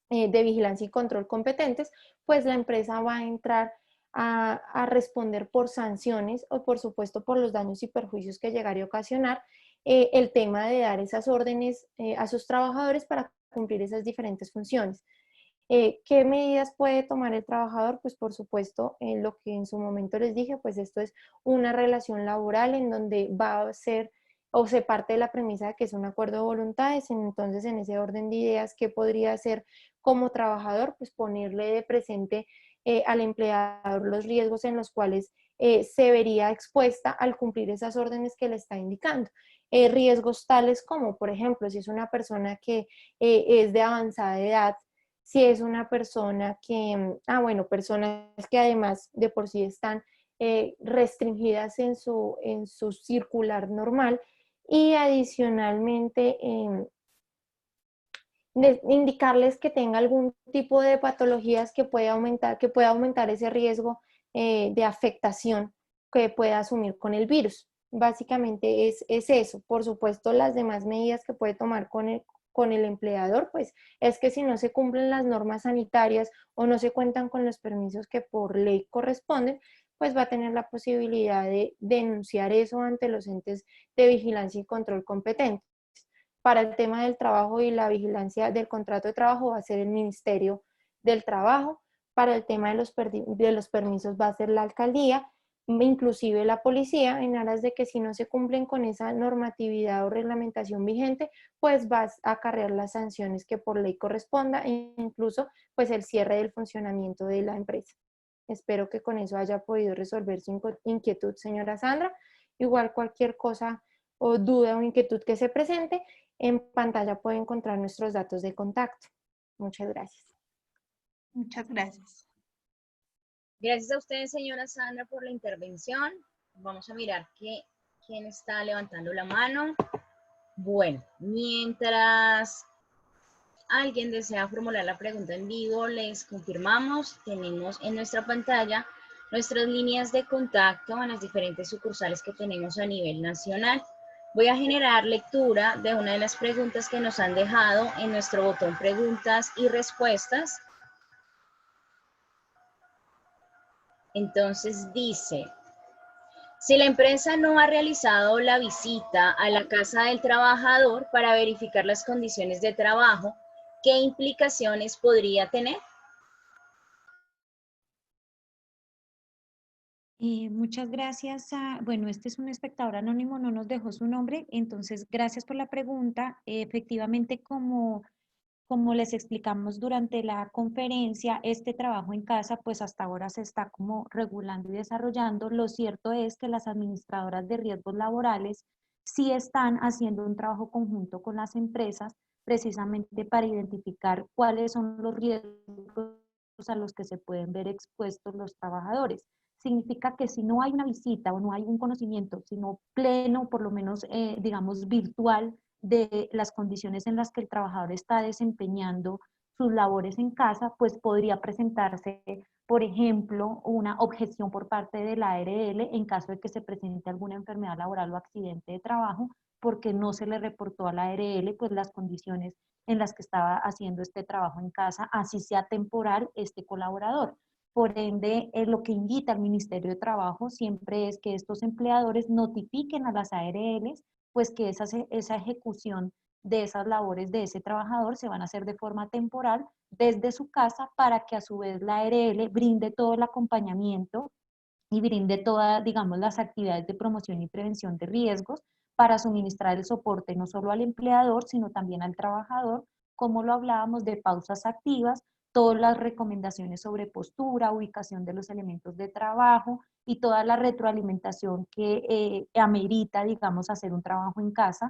de vigilancia y control competentes, pues la empresa va a entrar a responder por sanciones o por supuesto por los daños y perjuicios que llegaría a ocasionar el tema de dar esas órdenes a sus trabajadores para cumplir esas diferentes funciones. ¿Qué medidas puede tomar el trabajador? Pues por supuesto, lo que en su momento les dije, pues esto es una relación laboral en donde va a ser o se parte de la premisa de que es un acuerdo de voluntades. Entonces, en ese orden de ideas, ¿qué podría hacer como trabajador? Pues ponerle de presente al empleador los riesgos en los cuales se vería expuesta al cumplir esas órdenes que le está indicando. Riesgos tales como, por ejemplo, si es una persona que es de avanzada edad, si es una persona que, bueno, personas que además de por sí están restringidas en su circular normal y adicionalmente indicarles que tenga algún tipo de patologías que pueda aumentar ese riesgo de afectación que pueda asumir con el virus. Básicamente es eso. Por supuesto, las demás medidas que puede tomar con el empleador, pues es que si no se cumplen las normas sanitarias o no se cuentan con los permisos que por ley corresponden, pues va a tener la posibilidad de denunciar eso ante los entes de vigilancia y control competentes. Para el tema del trabajo y la vigilancia del contrato de trabajo va a ser el Ministerio del Trabajo. Para el tema de los permisos va a ser la alcaldía, inclusive la policía, en aras de que si no se cumplen con esa normatividad o reglamentación vigente, pues vas a acarrear las sanciones que por ley corresponda e incluso pues el cierre del funcionamiento de la empresa. Espero que con eso haya podido resolver su inquietud, señora Sandra. Igual cualquier cosa o duda o inquietud que se presente, en pantalla puede encontrar nuestros datos de contacto. Muchas gracias. Muchas gracias. Gracias a ustedes, señora Sandra, por la intervención. Vamos a mirar quién está levantando la mano. Bueno, mientras alguien desea formular la pregunta en vivo, les confirmamos, tenemos en nuestra pantalla nuestras líneas de contacto en las diferentes sucursales que tenemos a nivel nacional. Voy a generar lectura de una de las preguntas que nos han dejado en nuestro botón preguntas y respuestas. Entonces dice, si la empresa no ha realizado la visita a la casa del trabajador para verificar las condiciones de trabajo, ¿qué implicaciones podría tener? Muchas gracias. Bueno, este es un espectador anónimo, no nos dejó su nombre, entonces gracias por la pregunta. Efectivamente, como les explicamos durante la conferencia, este trabajo en casa pues hasta ahora se está como regulando y desarrollando. Lo cierto es que las administradoras de riesgos laborales sí están haciendo un trabajo conjunto con las empresas precisamente para identificar cuáles son los riesgos a los que se pueden ver expuestos los trabajadores. Significa que si no hay una visita o no hay un conocimiento, sino pleno, por lo menos, digamos, virtual, de las condiciones en las que el trabajador está desempeñando sus labores en casa, pues podría presentarse por ejemplo, una objeción por parte de la ARL en caso de que se presente alguna enfermedad laboral o accidente de trabajo, porque no se le reportó a la ARL pues las condiciones en las que estaba haciendo este trabajo en casa, así sea temporal este colaborador. Por ende, lo que invita al Ministerio de Trabajo siempre es que estos empleadores notifiquen a las ARLs, pues que esa ejecución de esas labores de ese trabajador se van a hacer de forma temporal desde su casa, para que a su vez la ARL brinde todo el acompañamiento y brinde todas, digamos, las actividades de promoción y prevención de riesgos para suministrar el soporte no solo al empleador, sino también al trabajador, como lo hablábamos de pausas activas, todas las recomendaciones sobre postura, ubicación de los elementos de trabajo y toda la retroalimentación que amerita, digamos, hacer un trabajo en casa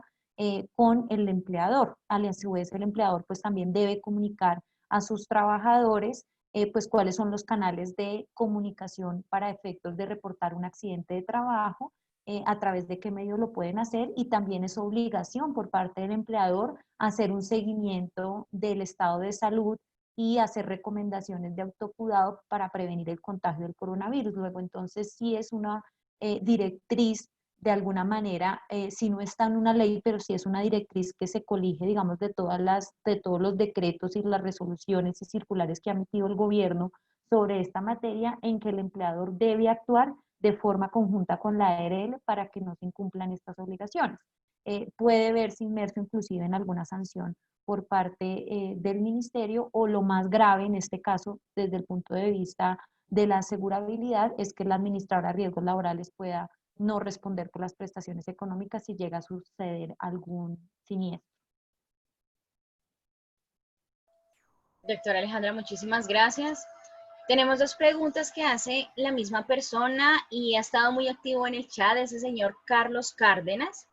con el empleador. A su vez, el empleador pues también debe comunicar a sus trabajadores pues cuáles son los canales de comunicación para efectos de reportar un accidente de trabajo, a través de qué medios lo pueden hacer, y también es obligación por parte del empleador hacer un seguimiento del estado de salud y hacer recomendaciones de autocuidado para prevenir el contagio del coronavirus. Luego, entonces, sí es una directriz de alguna manera, si no está en una ley, pero sí es una directriz que se colige, digamos, de todos los decretos y las resoluciones y circulares que ha emitido el gobierno sobre esta materia, en que el empleador debe actuar de forma conjunta con la ARL para que no se incumplan estas obligaciones. Puede verse inmerso inclusive en alguna sanción por parte del ministerio, o lo más grave en este caso, desde el punto de vista de la asegurabilidad, es que el administrador a riesgos laborales pueda no responder por las prestaciones económicas si llega a suceder algún siniestro. Doctora Alejandra, muchísimas gracias. Tenemos dos preguntas que hace la misma persona y ha estado muy activo en el chat, ese señor Carlos Cárdenas.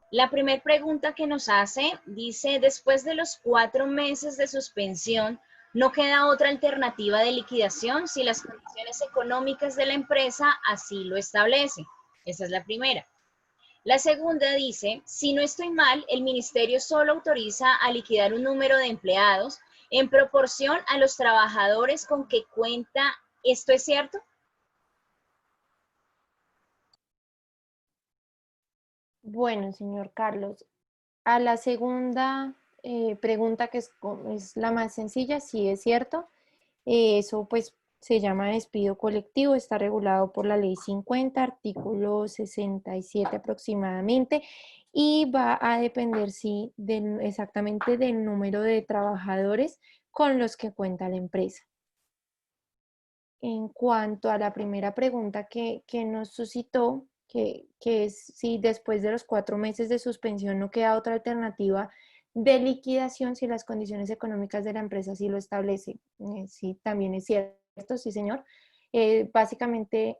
La primera pregunta que nos hace dice: después de los 4 meses de suspensión, ¿no queda otra alternativa de liquidación si las condiciones económicas de la empresa así lo establecen? Esa es la primera. La segunda dice: si no estoy mal, el ministerio solo autoriza a liquidar un número de empleados en proporción a los trabajadores con que cuenta. ¿Esto es cierto? Bueno, señor Carlos, a la segunda pregunta, que es la más sencilla, sí es cierto. Eso pues se llama despido colectivo, está regulado por la ley 50, artículo 67 aproximadamente, y va a depender, sí, exactamente del número de trabajadores con los que cuenta la empresa. En cuanto a la primera pregunta que nos suscitó, que es si después de los 4 meses de suspensión no queda otra alternativa de liquidación si las condiciones económicas de la empresa sí lo establecen. Sí, también es cierto, sí, señor. Básicamente,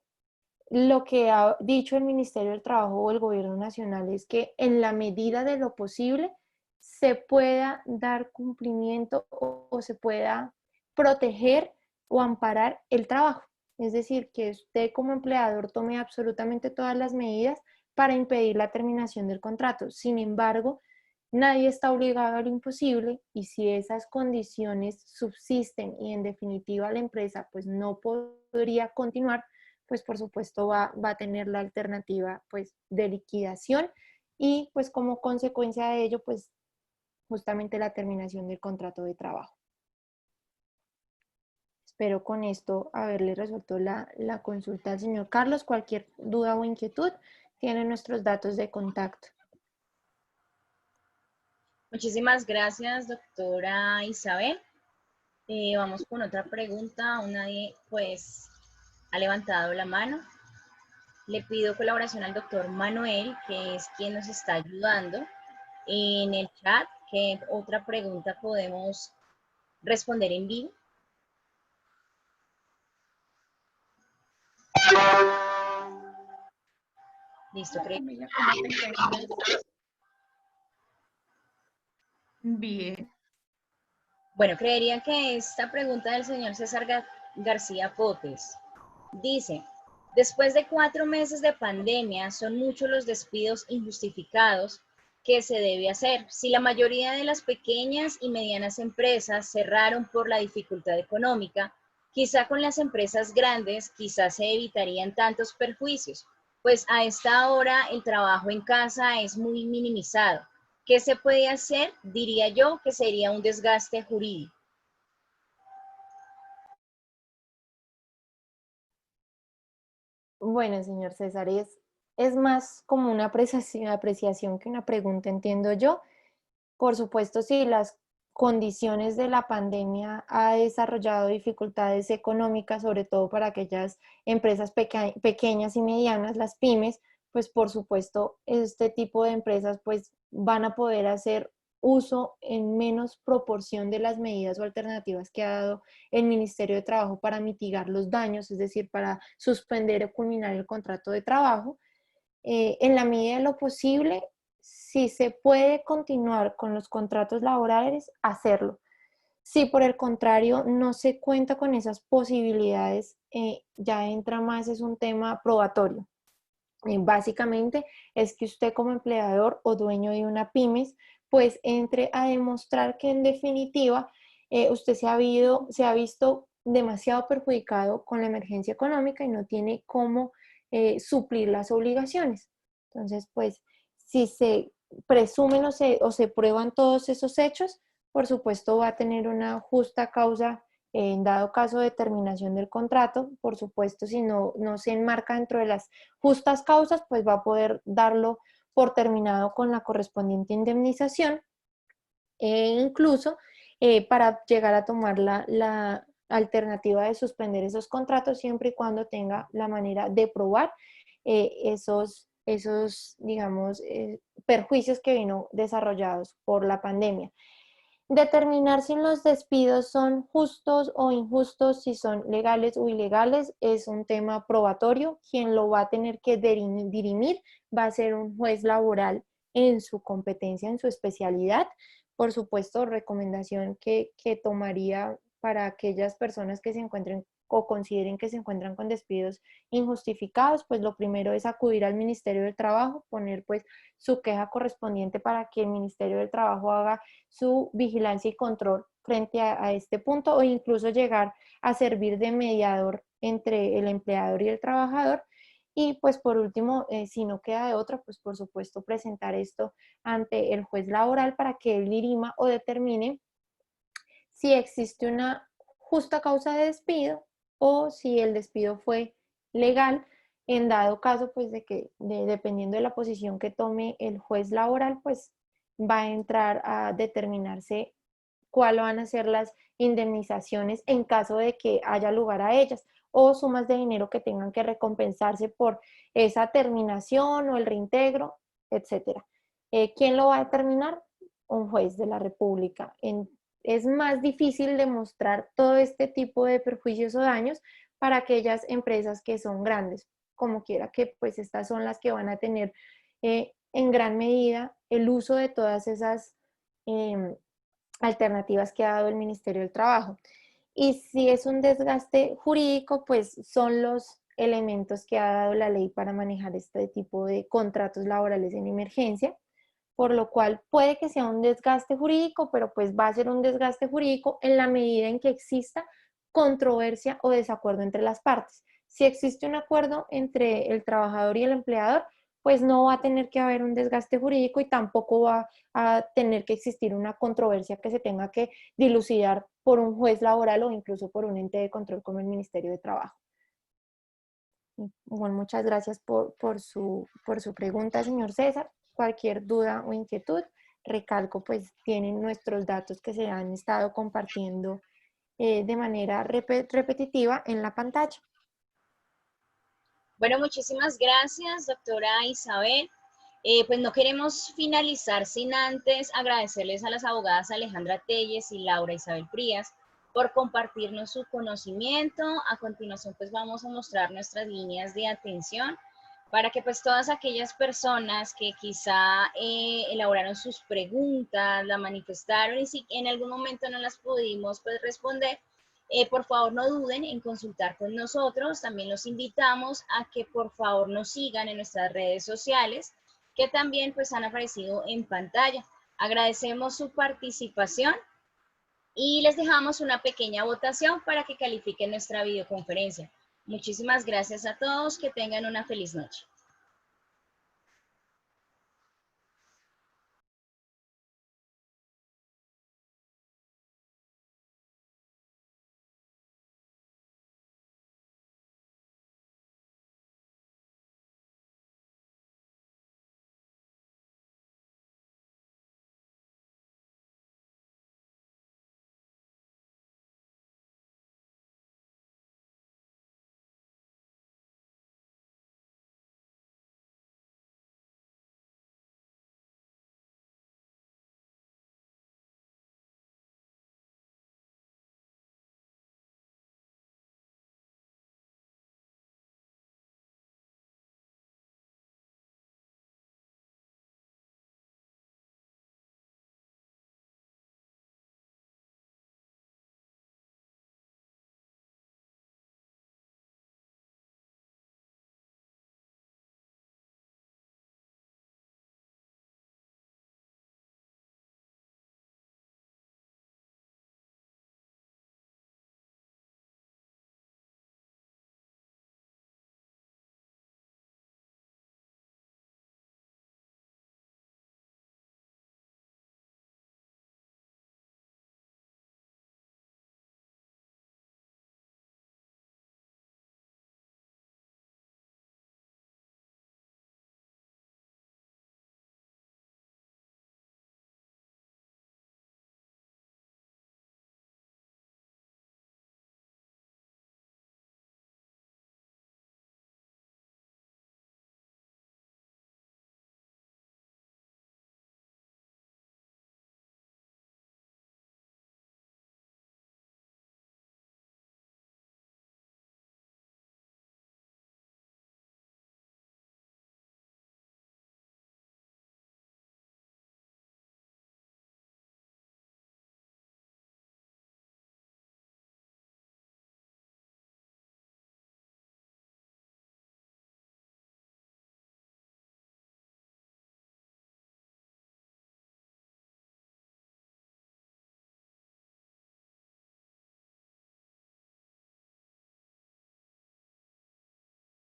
lo que ha dicho el Ministerio del Trabajo o el Gobierno Nacional es que en la medida de lo posible se pueda dar cumplimiento o se pueda proteger o amparar el trabajo. Es decir, que usted como empleador tome absolutamente todas las medidas para impedir la terminación del contrato. Sin embargo, nadie está obligado a lo imposible, y si esas condiciones subsisten y en definitiva la empresa pues no podría continuar, pues por supuesto va a tener la alternativa pues de liquidación, y pues como consecuencia de ello pues justamente la terminación del contrato de trabajo. Espero con esto haberle resuelto la consulta al señor Carlos. Cualquier duda o inquietud, tiene nuestros datos de contacto. Muchísimas gracias, doctora Isabel. Vamos con otra pregunta. Aún nadie pues ha levantado la mano. Le pido colaboración al doctor Manuel, que es quien nos está ayudando en el chat. ¿Qué otra pregunta podemos responder en vivo? Listo, creo. Bien. Bueno, creería que esta pregunta del señor César García Potes dice: después de 4 meses de pandemia, son muchos los despidos injustificados. ¿Qué se debe hacer? Si la mayoría de las pequeñas y medianas empresas cerraron por la dificultad económica, Quizá con las empresas grandes, quizás se evitarían tantos perjuicios, pues a esta hora el trabajo en casa es muy minimizado. ¿Qué se puede hacer? Diría yo que sería un desgaste jurídico. Bueno, señor César, es más como una apreciación que una pregunta, entiendo yo. Por supuesto, si las condiciones de la pandemia ha desarrollado dificultades económicas, sobre todo para aquellas empresas pequeñas y medianas, las pymes, pues por supuesto este tipo de empresas pues van a poder hacer uso en menos proporción de las medidas o alternativas que ha dado el Ministerio de Trabajo para mitigar los daños, es decir, para suspender o culminar el contrato de trabajo. En la medida de lo posible, si se puede continuar con los contratos laborales, hacerlo. Si por el contrario no se cuenta con esas posibilidades, ya entra más, es un tema probatorio. Básicamente es que usted como empleador o dueño de una pymes, pues entre a demostrar que en definitiva usted se ha visto demasiado perjudicado con la emergencia económica y no tiene cómo suplir las obligaciones. Entonces, pues si se presumen o se prueban todos esos hechos, por supuesto va a tener una justa causa en dado caso de terminación del contrato. Por supuesto, si no se enmarca dentro de las justas causas, pues va a poder darlo por terminado con la correspondiente indemnización e incluso para llegar a tomar la alternativa de suspender esos contratos siempre y cuando tenga la manera de probar digamos, perjuicios que vino desarrollados por la pandemia. Determinar si los despidos son justos o injustos, si son legales o ilegales, es un tema probatorio. Quien lo va a tener que dirimir va a ser un juez laboral en su competencia, en su especialidad. Por supuesto, recomendación que tomaría para aquellas personas que se encuentren o consideren que se encuentran con despidos injustificados, pues lo primero es acudir al Ministerio del Trabajo, poner pues su queja correspondiente para que el Ministerio del Trabajo haga su vigilancia y control frente a este punto o incluso llegar a servir de mediador entre el empleador y el trabajador. Y pues por último, si no queda de otra, pues por supuesto presentar esto ante el juez laboral para que él dirima o determine si existe una justa causa de despido o si el despido fue legal. En dado caso, pues dependiendo de la posición que tome el juez laboral, pues va a entrar a determinarse cuáles van a ser las indemnizaciones en caso de que haya lugar a ellas o sumas de dinero que tengan que recompensarse por esa terminación o el reintegro, etcétera. ¿Quién lo va a determinar? Un juez de la República. Es más difícil demostrar todo este tipo de perjuicios o daños para aquellas empresas que son grandes, como quiera que pues estas son las que van a tener en gran medida el uso de todas esas alternativas que ha dado el Ministerio del Trabajo. Y si es un desgaste jurídico, pues son los elementos que ha dado la ley para manejar este tipo de contratos laborales en emergencia, por lo cual puede que sea un desgaste jurídico, pero pues va a ser un desgaste jurídico en la medida en que exista controversia o desacuerdo entre las partes. Si existe un acuerdo entre el trabajador y el empleador, pues no va a tener que haber un desgaste jurídico y tampoco va a tener que existir una controversia que se tenga que dilucidar por un juez laboral o incluso por un ente de control como el Ministerio de Trabajo. Bueno, muchas gracias por su pregunta, señor César. Cualquier duda o inquietud, recalco, pues tienen nuestros datos que se han estado compartiendo de manera repetitiva en la pantalla. Bueno, muchísimas gracias, doctora Isabel. Pues no queremos finalizar sin antes agradecerles a las abogadas Alejandra Telles y Laura Isabel Frías por compartirnos su conocimiento. A continuación, pues vamos a mostrar nuestras líneas de atención para que pues todas aquellas personas que quizá elaboraron sus preguntas, la manifestaron y si en algún momento no las pudimos pues responder, por favor no duden en consultar con nosotros. También los invitamos a que por favor nos sigan en nuestras redes sociales que también pues han aparecido en pantalla. Agradecemos su participación y les dejamos una pequeña votación para que califiquen nuestra videoconferencia. Muchísimas gracias a todos, que tengan una feliz noche.